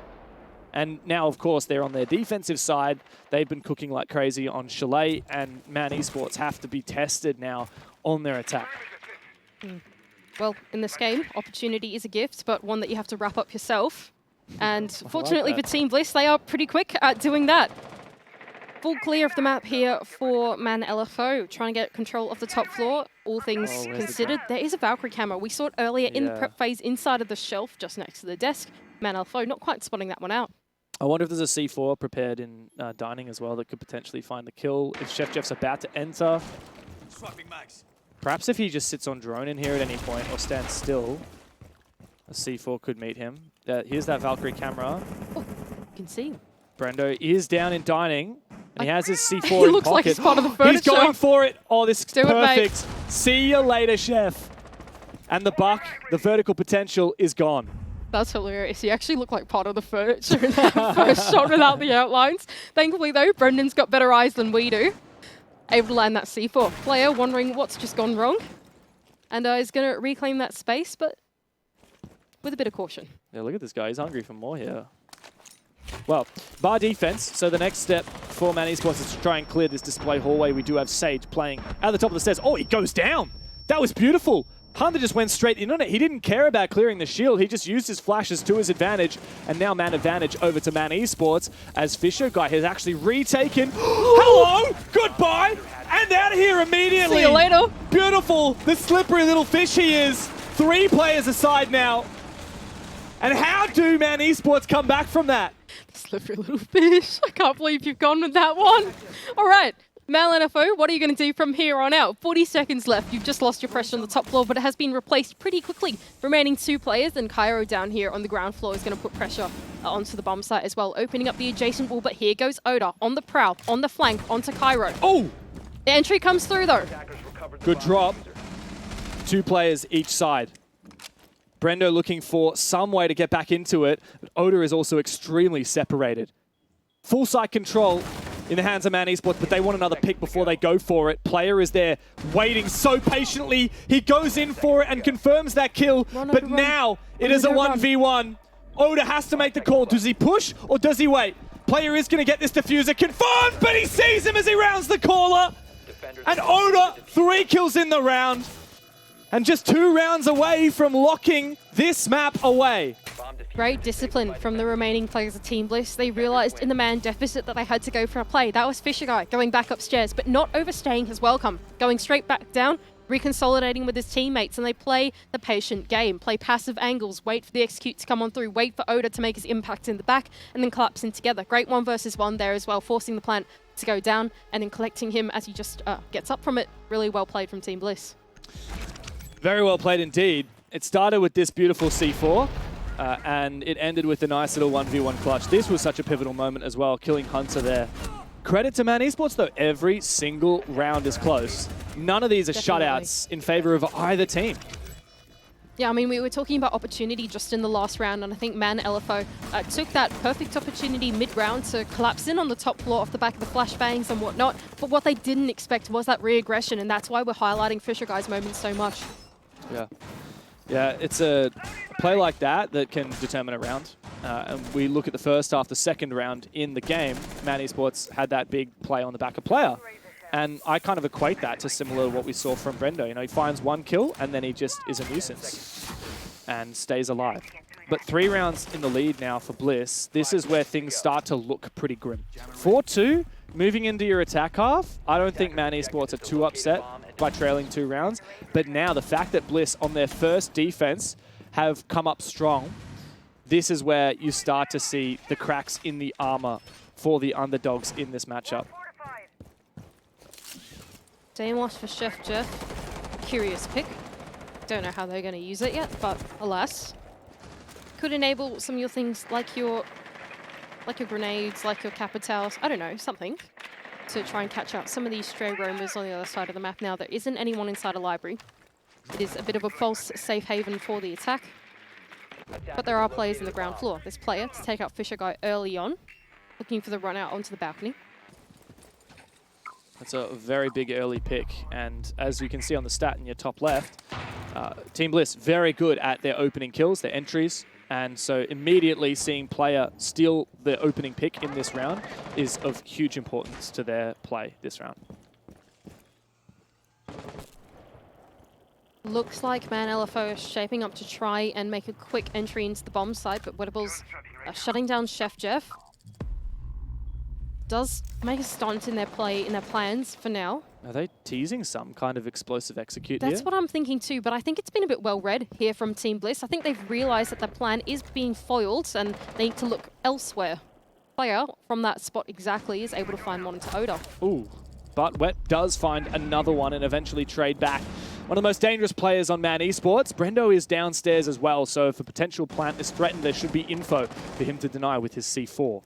And now, of course, they're on their defensive side. They've been cooking like crazy on Chalet, and Man Esports have to be tested now on their attack. Well, in this game, opportunity is a gift, but one that you have to wrap up yourself. And fortunately for Team Bliss, they are pretty quick at doing that. Full clear of the map here for Man LFO, trying to get control of the top floor. All things considered, there is a Valkyrie camera. We saw it earlier in the prep phase inside of the shelf just next to the desk. Man LFO not quite spotting that one out. I wonder if there's a C4 prepared in dining as well that could potentially find the kill. If Chef Jeff's about to enter, perhaps if he just sits on drone in here at any point or stands still, a C4 could meet him. Here's that Valkyrie camera. Oh, you can see him. Brendo is down in dining, and he has his C4 he in looks pocket. like he's part of the furniture. He's going for it. Oh, this is Do it, mate. perfect. See you later, Chef. And the buck, the vertical potential is gone. That's hilarious. He actually looked like part of the furniture in that first shot without the outlines. Thankfully, though, Brendan's got better eyes than we do. Able to land that C4. Player wondering what's just gone wrong. And is going to reclaim that space, but with a bit of caution. Yeah, look at this guy. He's hungry for more here. Well, bar defense. So the next step for Man Esports is to try and clear this display hallway. We do have Sage playing at the top of the stairs. Oh, he goes down. That was beautiful. Hunter just went straight in on it. He didn't care about clearing the shield. He just used his flashes to his advantage. And now man advantage over to Man Esports as Fisher guy has actually retaken. Hello, goodbye, and out of here immediately. See you later. Beautiful, the slippery little fish he is. 3 players aside now. And how do Man Esports come back from that? Slippery little fish. I can't believe you've gone with that one. All right. Mal NFO, what are you going to do from here on out? 40 seconds left. You've just lost your pressure on the top floor, but it has been replaced pretty quickly. Remaining 2 players, and Cairo down here on the ground floor is going to put pressure onto the bomb site as well, opening up the adjacent wall. But here goes Oda on the prowl, on the flank, onto Cairo. Oh! The entry comes through, though. Good drop. 2 players each side. Brendo looking for some way to get back into it, but Oda is also extremely separated. Full site control in the hands of Man Esports, but they want another pick before they go for it. Player is there waiting so patiently. He goes in for it and confirms that kill, but now it is a 1v1. Oda has to make the call. Does he push or does he wait? Player is going to get this diffuser confirmed, but he sees him as he rounds the corner. And Oda, 3 kills in the round. And just 2 rounds away from locking this map away. Great discipline from the remaining players of Team Bliss. They realized in the man deficit that they had to go for a play. That was Fisher Guy going back upstairs, but not overstaying his welcome. Going straight back down, reconsolidating with his teammates, and they play the patient game. Play passive angles, wait for the execute to come on through, wait for Oda to make his impact in the back, and then collapse in together. Great 1 versus 1 there as well, forcing the plant to go down, and then collecting him as he just gets up from it. Really well played from Team Bliss. Very well played indeed. It started with this beautiful C4, and it ended with a nice little 1v1 clutch. This was such a pivotal moment as well, killing Hunter there. Credit to Man Esports though, every single round is close. None of these are shutouts in favor of either team. Yeah, I mean, we were talking about opportunity just in the last round, and I think Man LFO took that perfect opportunity mid-round to collapse in on the top floor off the back of the flashbangs and whatnot. But what they didn't expect was that re-aggression, and that's why we're highlighting Fisher Guy's moments so much. Yeah. Yeah, it's a play like that that can determine a round. And we look at the first half, the second round in the game, Man Esports had that big play on the back of player. And I kind of equate that to similar to what we saw from Brendo. You know, he finds 1 kill and then he just is a nuisance and stays alive. But 3 rounds in the lead now for Bliss. This is where things start to look pretty grim. 4-2, moving into your attack half. I don't think Man Esports are too upset by trailing 2 rounds. But now the fact that Bliss on their first defense have come up strong, this is where you start to see the cracks in the armor for the underdogs in this matchup. Daemos for Chef Jeff. Curious pick. Don't know how they're going to use it yet, but alas. Could enable some of your things like your grenades, like your capitals, I don't know, something. To try and catch out some of these stray roamers on the other side of the map now. There isn't anyone inside a library. It is a bit of a false safe haven for the attack. But there are players in the ground floor. This player to take out Fisher Guy early on, looking for the run out onto the balcony. That's a very big early pick, and as you can see on the stat in your top left, Team Bliss very good at their opening kills, their entries, and so immediately seeing player steal the opening pick in this round is of huge importance to their play this round. Looks like Man LFO is shaping up to try and make a quick entry into the bomb site, but Wettables are shutting down Chef Jeff. Does make a stunt in their plans for now. Are they teasing some kind of explosive execute here? That's what I'm thinking too, but I think it's been a bit well read here from Team Bliss. I think they've realized that the plan is being foiled and they need to look elsewhere. Player from that spot exactly is able to find Monitor Oda. Ooh, but Wet does find another one and eventually trade back. One of the most dangerous players on Man Esports. Brendo is downstairs as well, so if a potential plant is threatened, there should be info for him to deny with his C4.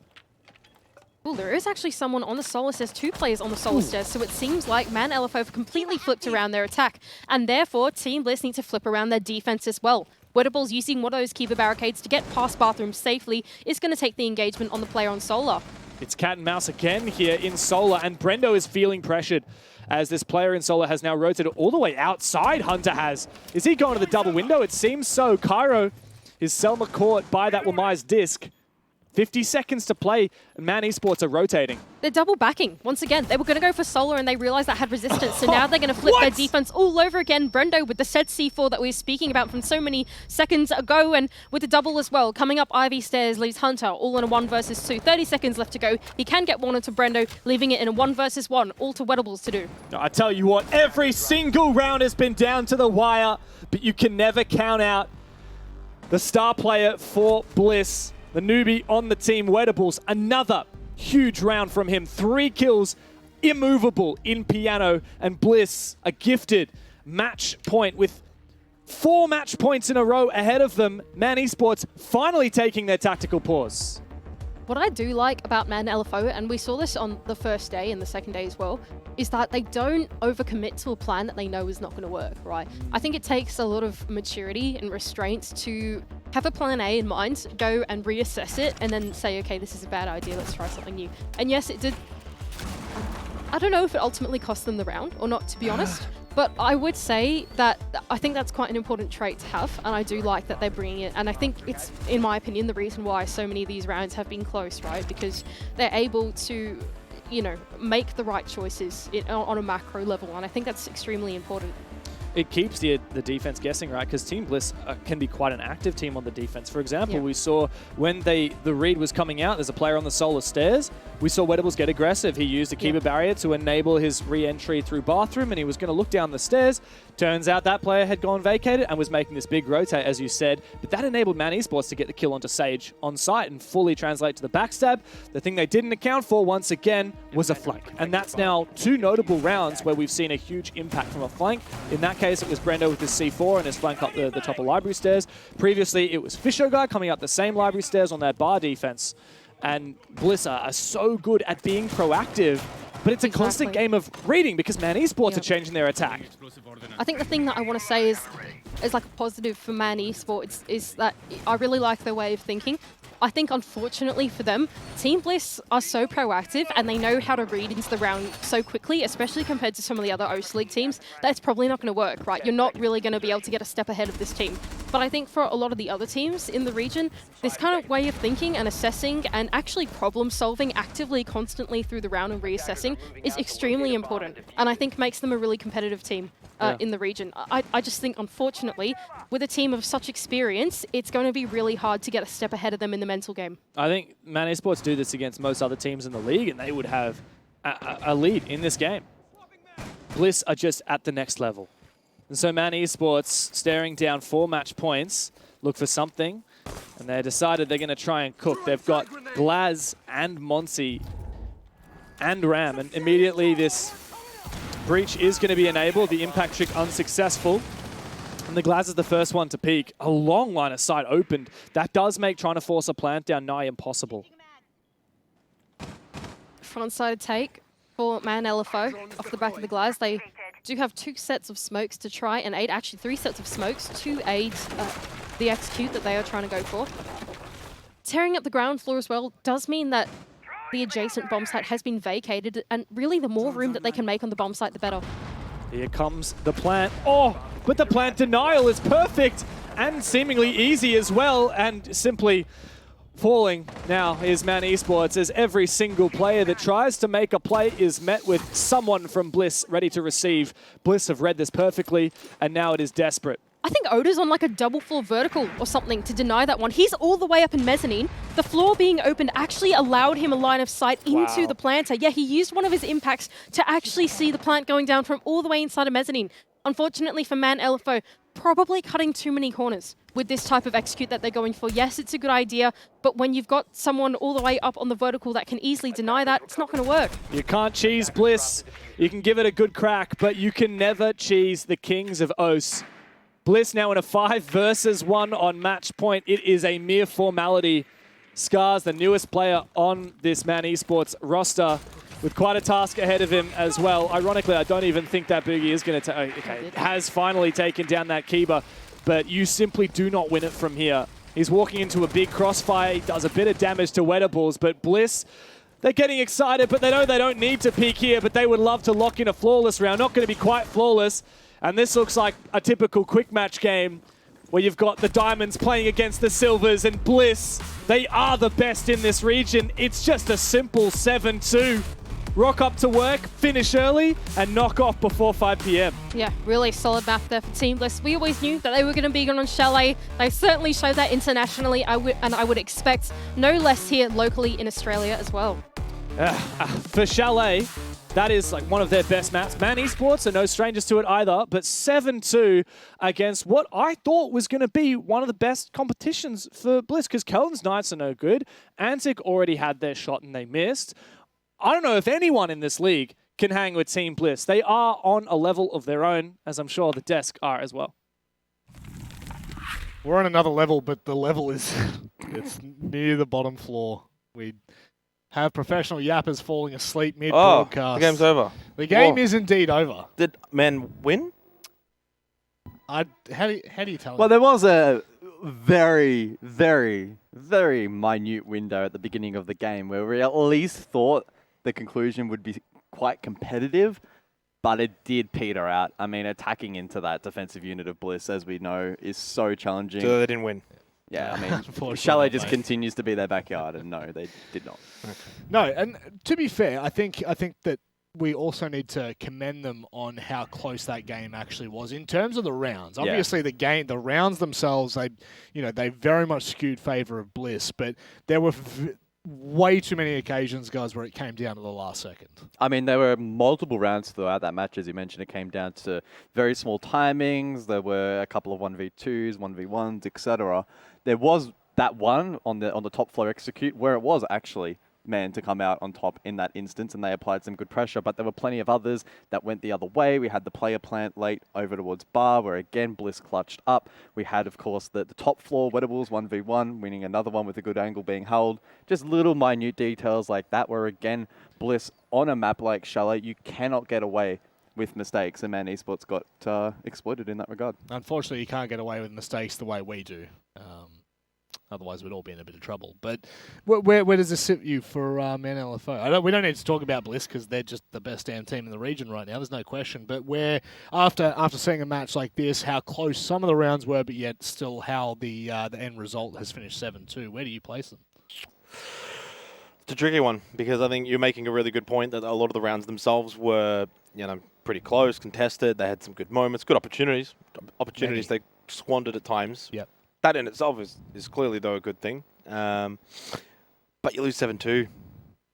Well, there is actually someone on the solar stairs, 2 players on the solar stairs, so it seems like Man LFO have completely flipped around their attack, and therefore Team Bliss need to flip around their defense as well. Wettables using one of those keeper barricades to get past Bathroom safely is going to take the engagement on the player on solar. It's cat and mouse again here in solar, and Brendo is feeling pressured as this player in solar has now rotated all the way outside. Hunter has. Is he going to the double window? It seems so. Cairo is Selma caught by that Wamai's disc. 50 seconds to play, and Man Esports are rotating. They're double backing. Once again, they were going to go for solar and they realized that had resistance, so now they're going to flip their defense all over again. Brendo with the said C4 that we were speaking about from so many seconds ago, and with the double as well. Coming up Ivy stairs leaves Hunter all in a 1 versus 2. 30 seconds left to go. He can get one onto Brendo, leaving it in a 1 versus 1. All to Wettables to do. I tell you what, every single round has been down to the wire, but you can never count out the star player for Bliss. The newbie on the team, Wettables, another huge round from him. 3 kills, immovable in piano, and Bliss a gifted match point with 4 match points in a row ahead of them. Man Esports finally taking their tactical pause. What I do like about Man LFO, and we saw this on the first day and the second day as well, is that they don't overcommit to a plan that they know is not going to work, right? I think it takes a lot of maturity and restraint to have a plan A in mind, go and reassess it, and then say, okay, this is a bad idea, let's try something new. And yes, it did. I don't know if it ultimately cost them the round or not, to be honest. But I would say that I think that's quite an important trait to have, and I do like that they're bringing it. And I think it's, in my opinion, the reason why so many of these rounds have been close, right? Because they're able to, you know, make the right choices on a macro level, and I think that's extremely important. It keeps the defense guessing, right? Because Team Bliss can be quite an active team on the defense. For example, we saw when the read was coming out, there's a player on the solar stairs. We saw Wettables get aggressive. He used a keeper barrier to enable his re-entry through bathroom, and he was going to look down the stairs. Turns out that player had gone vacated and was making this big rotate, as you said. But that enabled Man Esports to get the kill onto Sage on site and fully translate to the backstab. The thing they didn't account for, once again, was a flank. And that's now 2 notable rounds where we've seen a huge impact from a flank. In that case, it was Brendo with his C4 and his flank up the top of library stairs. Previously, it was Fisher Guy coming up the same library stairs on that bar defense. And Bliss are so good at being proactive, but it's a constant game of reading because Man Esports are changing their attack. I think the thing that I want to say is like a positive for Man Esports is that I really like their way of thinking. I think, unfortunately for them, Team Bliss are so proactive and they know how to read into the round so quickly, especially compared to some of the other OCE League teams, that it's probably not going to work, right? You're not really going to be able to get a step ahead of this team. But I think for a lot of the other teams in the region, this kind of way of thinking and assessing and actually problem solving actively, constantly through the round and reassessing is extremely important. And I think makes them a really competitive team. In the region. I just think, unfortunately, with a team of such experience, it's going to be really hard to get a step ahead of them in the mental game. I think Man Esports do this against most other teams in the league, and they would have a lead in this game. Bliss are just at the next level. And so Man Esports, staring down 4 match points, look for something, and they decided they're going to try and cook. They've got Glaz and Monsi and Ram, and immediately this Breach is going to be enabled. The impact trick unsuccessful. And the Glaz is the first one to peek. A long line of sight opened. That does make trying to force a plant down nigh impossible. Front-sided take for Man LFO off the back of the Glaz. They do have 2 sets of smokes to try and aid, actually 3 sets of smokes to aid the execute that they are trying to go for. Tearing up the ground floor as well does mean that the adjacent bomb site has been vacated, and really the more room that they can make on the bomb site, the better. Here comes the plant. Oh, but the plant denial is perfect and seemingly easy as well, and simply falling now is Man Esports, as every single player that tries to make a play is met with someone from Bliss ready to receive. Bliss have read this perfectly, and now it is desperate. I think Oda's on like a double floor vertical or something to deny that one. He's all the way up in mezzanine. The floor being opened actually allowed him a line of sight into the planter. Yeah, he used one of his impacts to actually see the plant going down from all the way inside of mezzanine. Unfortunately for Man LFO, probably cutting too many corners with this type of execute that they're going for. Yes, it's a good idea, but when you've got someone all the way up on the vertical that can easily deny that, it's not going to work. You can't cheese Bliss. You can give it a good crack, but you can never cheese the kings of OCE. Bliss now in a 5 versus 1 on match point. It is a mere formality. Scars, the newest player on this Man Esports roster, with quite a task ahead of him as well. Ironically, I don't even think that Boogie is going to has finally taken down that Kiba, but you simply do not win it from here. He's walking into a big crossfire. He does a bit of damage to Wettables, but Bliss, they're getting excited, but they know they don't need to peek here, but they would love to lock in a flawless round. Not going to be quite flawless. And this looks like a typical quick match game where you've got the Diamonds playing against the Silvers, and Bliss, they are the best in this region. It's just a simple 7-2. Rock up to work, finish early, and knock off before 5 p.m. Yeah, really solid map there for Team Bliss. We always knew that they were going to be good on Chalet. They certainly showed that internationally, and I would expect no less here locally in Australia as well. For Chalet, that is like one of their best maps. Man Esports are no strangers to it either, but 7-2 against what I thought was going to be one of the best competitions for Bliss, because Kelton's Knights are no good. Antic already had their shot and they missed. I don't know if anyone in this league can hang with Team Bliss. They are on a level of their own, as I'm sure the desk are as well. We're on another level, but the level is it's near the bottom floor. We have professional yappers falling asleep mid-broadcast. The game's over. The game is indeed over. Did Man win? How do you tell Well, me? there was a very, very, very minute window at the beginning of the game where we at least thought the conclusion would be quite competitive, but it did peter out. I mean, attacking into that defensive unit of Bliss, as we know, is so challenging. So they didn't win. Yeah, I mean, Unfortunately Chalet not, just mate. continues to be their backyard, and no, they did not. No, and to be fair, I think that we also need to commend them on how close that game actually was in terms of the rounds. Yeah. Obviously, the rounds themselves, they very much skewed favor of Bliss, but there were way too many occasions, guys, where it came down to the last second. I mean, there were multiple rounds throughout that match, as you mentioned. It came down to very small timings. There were a couple of 1v2s, 1v1s, etc. There was that one on the top floor execute where it was actually Man to come out on top in that instance, and they applied some good pressure, but there were plenty of others that went the other way. We had the player plant late over towards Bar, where again Bliss clutched up. We had, of course, the top floor Wettables 1v1, winning another one with a good angle being held. Just little minute details like that, where again Bliss on a map like Chalet, you cannot get away with mistakes, and Man Esports got exploited in that regard. Unfortunately, you can't get away with mistakes the way we do. Otherwise, we'd all be in a bit of trouble. But where does this sit you for Man LFO? We don't need to talk about Bliss because they're just the best damn team in the region right now. There's no question. But where, after seeing a match like this, how close some of the rounds were, but yet still how the end result has finished 7-2, where do you place them? It's a tricky one because I think you're making a really good point that a lot of the rounds themselves were, pretty close, contested. They had some good moments, good opportunities. Opportunities they squandered at times. Yep. That in itself is clearly, though, a good thing. But you lose 7-2.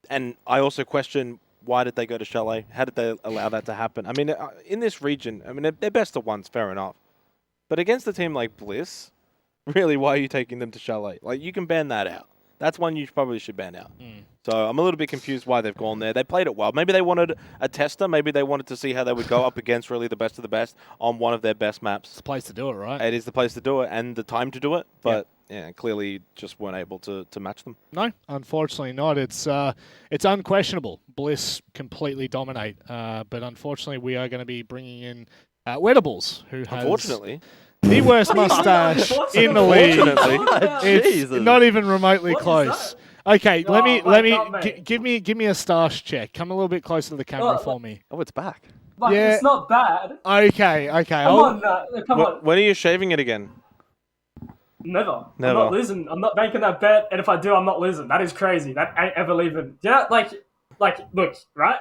And I also question, why did they go to Chalet? How did they allow that to happen? I mean, in this region, they're best of ones, fair enough. But against a team like Bliss, really, why are you taking them to Chalet? Like, you can ban that out. that's one you probably should ban out. So I'm a little bit confused why they've gone there. They played it well. Maybe they wanted a tester. Maybe they wanted to see how they would go up against really the best of the best on one of their best maps. It's the place to do it, right? It is the place to do it and the time to do it, but clearly just weren't able to match them. No, unfortunately not. It's unquestionable. Bliss completely dominate, but unfortunately we are going to be bringing in Wettables, who has Unfortunately. the worst mustache in the league. It's Jesus. not even remotely What is close. that? Okay, Oh, let me God, mate. give me a stash check. Come a little bit closer to the camera for me. Oh, it's back. Like, Yeah. it's not bad. Okay. Come on, come on. When are you shaving it again? Never. Never. I'm not losing. I'm not making that bet, and if I do, I'm not losing. That is crazy. That ain't ever leaving. Yeah, like, look, right?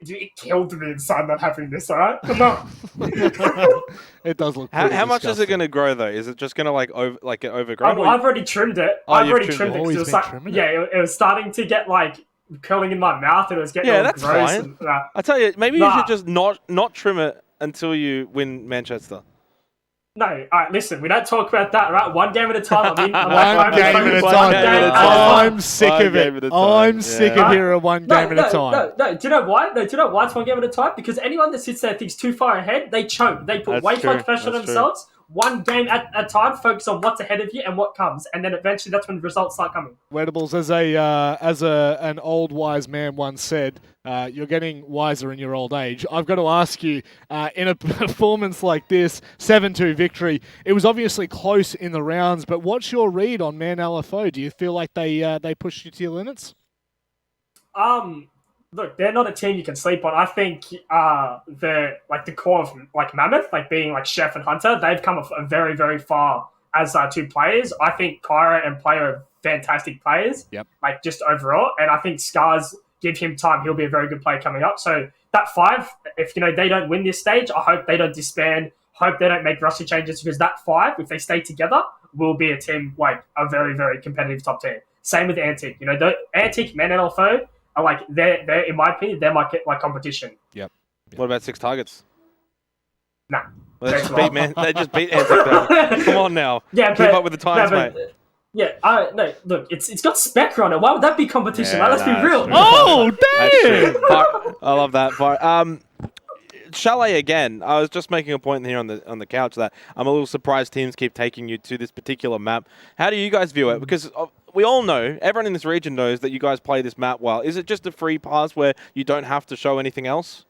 It killed me inside not having this, alright? Come on. It does look. How much is it disgusting. going to grow though? Is it just going to get overgrown? I've already trimmed it. Oh, I've you've already trimmed trimmed it. it. 'cause Oh, it he's was been like, trimming yeah, it was starting to get like curling in my mouth, and it was getting all that's gross. fine. And, I tell you, maybe you Nah. should just not trim it until you win Manchester. no, alright, listen, we don't talk about that, right? One game at a time. One game at a One time. game at a time. I'm sick One of it. game at a time. I'm sick Yeah. of hearing one game at a time. No, do you know why? No, do you know why it's one game at a time? Because anyone that sits there and thinks too far ahead, they choke. They put That's way too true. much pressure on That's true. themselves. One game at a time, focus on what's ahead of you and what comes, and then eventually that's when the results start coming. Wettables, as an old wise man once said, you're getting wiser in your old age. I've got to ask you, in a performance like this, 7-2 victory, it was obviously close in the rounds, but what's your read on Man LFO? Do you feel like they pushed you to your limits? Look, they're not a team you can sleep on. I think the core of like Mammoth, like being like Chef and Hunter, they've come a very, very far as two players. I think Kyra and Player are fantastic players. Yep. Like just overall, and I think Scars, give him time, he'll be a very good player coming up. So that 5, if they don't win this stage, I hope they don't disband. Hope they don't make rusty changes, because that 5, if they stay together, will be a team like a very, very competitive top 10. Same with Antic. The Antic, Man LFO are like they're in my opinion, they're my competition. What about 6 targets? Nah. Well, they just beat Antic there. Come on now. Yeah, Keep but, up with the times, no, but, mate. Yeah, no, look, it's got Spectre on it. Why would that be competition? Yeah, Let's be that's real. true. Oh, That's damn! true. I love that. Chalet again. I was just making a point here on the couch that I'm a little surprised teams keep taking you to this particular map. How do you guys view it? Because we all know, everyone in this region knows that you guys play this map well. Is it just a free pass where you don't have to show anything else?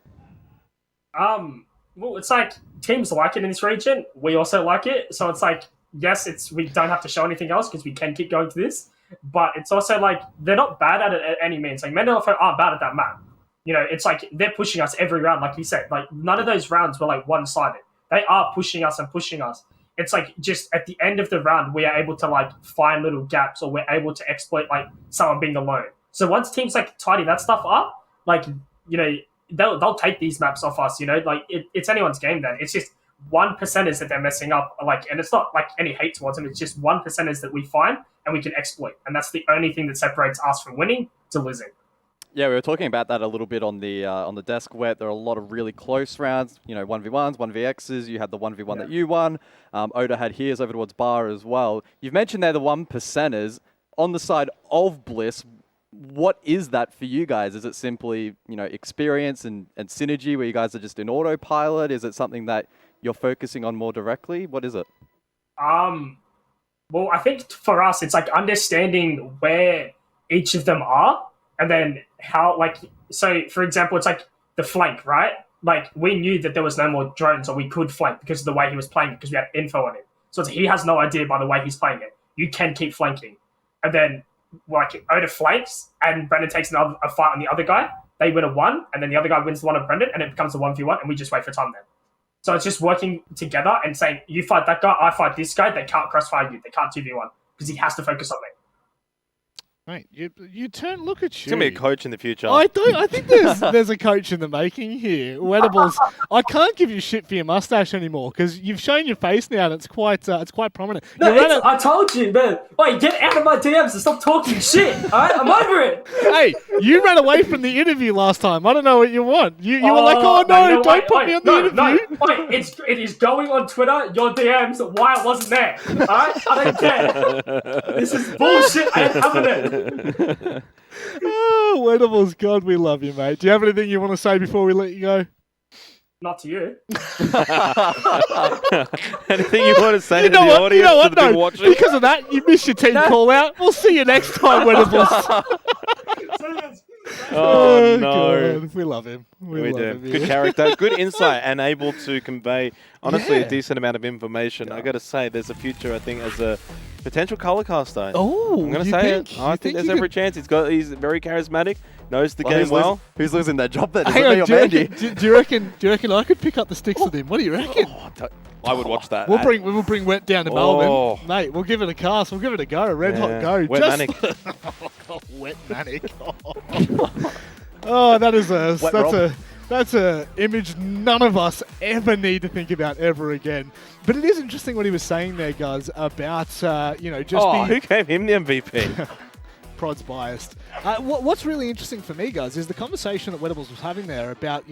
Well, it's like teams like it in this region. We also like it. So it's like, yes, we don't have to show anything else because we can keep going to this. But it's also like they're not bad at it at any means. Like Men LFO aren't bad at that map. It's like they're pushing us every round, like you said. Like none of those rounds were like one-sided. They are pushing us and pushing us. It's like just at the end of the round, we are able to like find little gaps, or we're able to exploit like someone being alone. So once teams like tidy that stuff up, like they'll take these maps off us. Like it's anyone's game then. It's just 1%ers that they're messing up. Like, and it's not like any hate towards them. It's just 1%ers that we find and we can exploit, and that's the only thing that separates us from winning to losing. Yeah, we were talking about that a little bit on the desk, where there are a lot of really close rounds, 1v1s, 1vxs. You had the 1v1 that you won. Oda had his over towards Bar as well. You've mentioned they're the 1%ers. On the side of Bliss, what is that for you guys? Is it simply, experience and synergy where you guys are just in autopilot? Is it something that you're focusing on more directly? What is it? Well, I think for us, it's like understanding where each of them are, and then how, like, so for example, it's like the flank, right? Like we knew that there was no more drones, or we could flank because of the way he was playing it, because we had info on him. So he has no idea by the way he's playing it. You can keep flanking. And then like Oda flanks and Brendan takes a fight on the other guy. They win a 1, and then the other guy wins the one on Brendan, and it becomes a 1v1, and we just wait for time then. So it's just working together and saying, you fight that guy, I fight this guy. They can't crossfire you. They can't 2v1 because he has to focus on me. Mate, you turn. Look at you. He's going to be a coach in the future. I think there's a coach in the making here. Wettables, I can't give you shit for your mustache anymore because you've shown your face now and it's quite prominent. No, I told you, man. Wait, get out of my DMs and stop talking shit. All right, I'm over it. Hey, you ran away from the interview last time. I don't know what you want. You were like, oh no, don't put me on the interview. No, wait, it is going on Twitter, your DMs, why it wasn't there. All right, I don't care. This is bullshit. I ain't having it. Oh, Wedables, God, we love you, mate. Do you have anything you want to say before we let you go? Not to you. Anything you want to say to the what? audience, You know what? to the people No, watching? because of that, you missed your team call out. We'll see you next time, Wedables. Oh, no. God. We love him. We We love do. him. Good character, good insight, and able to convey, honestly, Yeah. a decent amount of information. I got to say, there's a future, I think, as a potential color caster. Oh, I'm going to you say think? it. I You think there's you every could- chance. He's very charismatic, knows the game who's well. Who's losing their job then? Is Hang it on, me or do you, Mandy? reckon, do you reckon? Do you reckon I could pick up the sticks with him? What do you reckon? I would watch that. We'll bring Wet down to Oh. Melbourne, mate. We'll give it a cast. We'll give it a go. A red hot go. Wet Just Manic. Wet Manic. Oh, that's a image none of us ever need to think about ever again. But it is interesting what he was saying there, guys, about just Who gave him the MVP? Prod's biased. What's really interesting for me, guys, is the conversation that Wedables was having there about,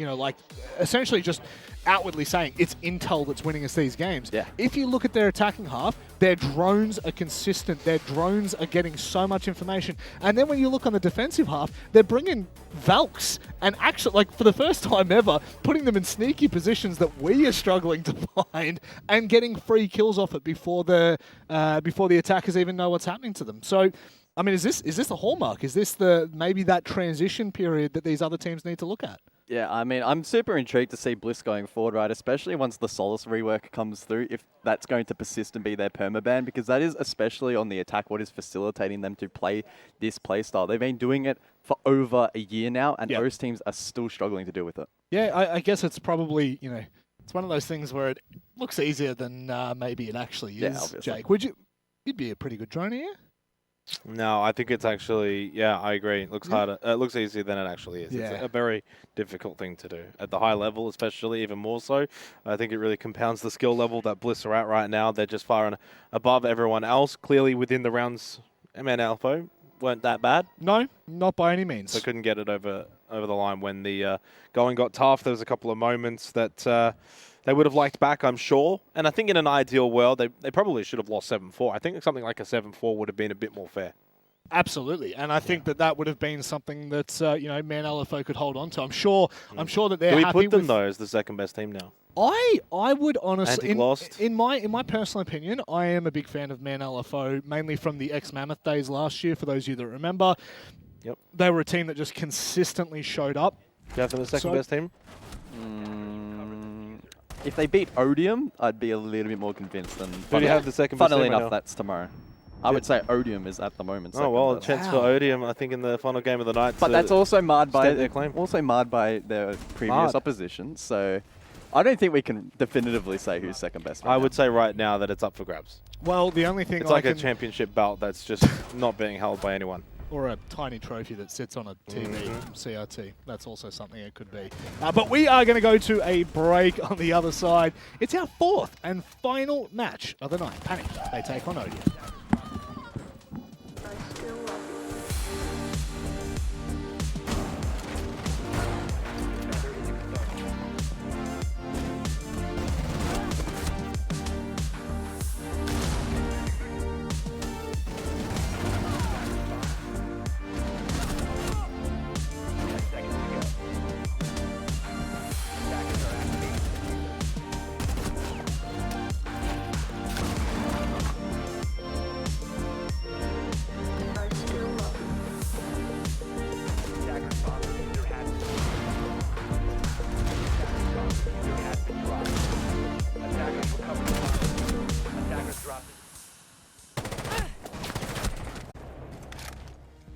essentially just outwardly saying it's Intel that's winning us these games. Yeah. If you look at their attacking half, their drones are consistent. Their drones are getting so much information. And then when you look on the defensive half, they're bringing Valks and actually, for the first time ever, putting them in sneaky positions that we are struggling to find and getting free kills off it before the attackers even know what's happening to them. So, I mean, is this the hallmark? Is this maybe that transition period that these other teams need to look at? Yeah, I mean, I'm super intrigued to see Bliss going forward, right? Especially once the Solace rework comes through, if that's going to persist and be their permaban, because that is especially on the attack what is facilitating them to play this playstyle. They've been doing it for over a year now, and Yep. those teams are still struggling to deal with it. Yeah, I guess it's probably, it's one of those things where it looks easier than maybe it actually is, Yeah, obviously. Jake. You'd be a pretty good droner here? No, I think it's actually, I agree. It looks harder. It looks easier than it actually is. Yeah. It's a very difficult thing to do. At the high level, especially, even more so. I think it really compounds the skill level that Bliss are at right now. They're just far above everyone else. Clearly, within the rounds, LFO weren't that bad. No, not by any means. They couldn't get it over the line when the going got tough. There was a couple of moments that they would have liked back, I'm sure. And I think in an ideal world, they probably should have lost 7-4. I think something like a 7-4 would have been a bit more fair. Absolutely, and I think that would have been something that Man LFO could hold on to. I'm sure that they're Do we happy put them with. though as the second best team now? I would honestly, Lost. in my personal opinion, I am a big fan of Man LFO, mainly from the ex-Mammoth days last year. For those of you that remember, Yep. they were a team that just consistently showed up. Do you have them as the second So- best team? If they beat Odium, I'd be a little bit more convinced than... Who do you have the second best Funnily team right enough, now? that's tomorrow. I would say Odium is at the moment. Oh, well, a second chance best. for Odium, I think, in the final game of the night. But to that's also marred by stamp their claim. their previous Marred. opposition. So I don't think we can definitively say who's second best. Right I now. would say right now that it's up for grabs. Well, the only thing It's I like can, a championship belt that's just not being held by anyone. or a tiny trophy that sits on a TV from CRT. That's also something it could be. But we are going to go to a break on the other side. It's our fourth and final match of the night. Panic. They take on Odium.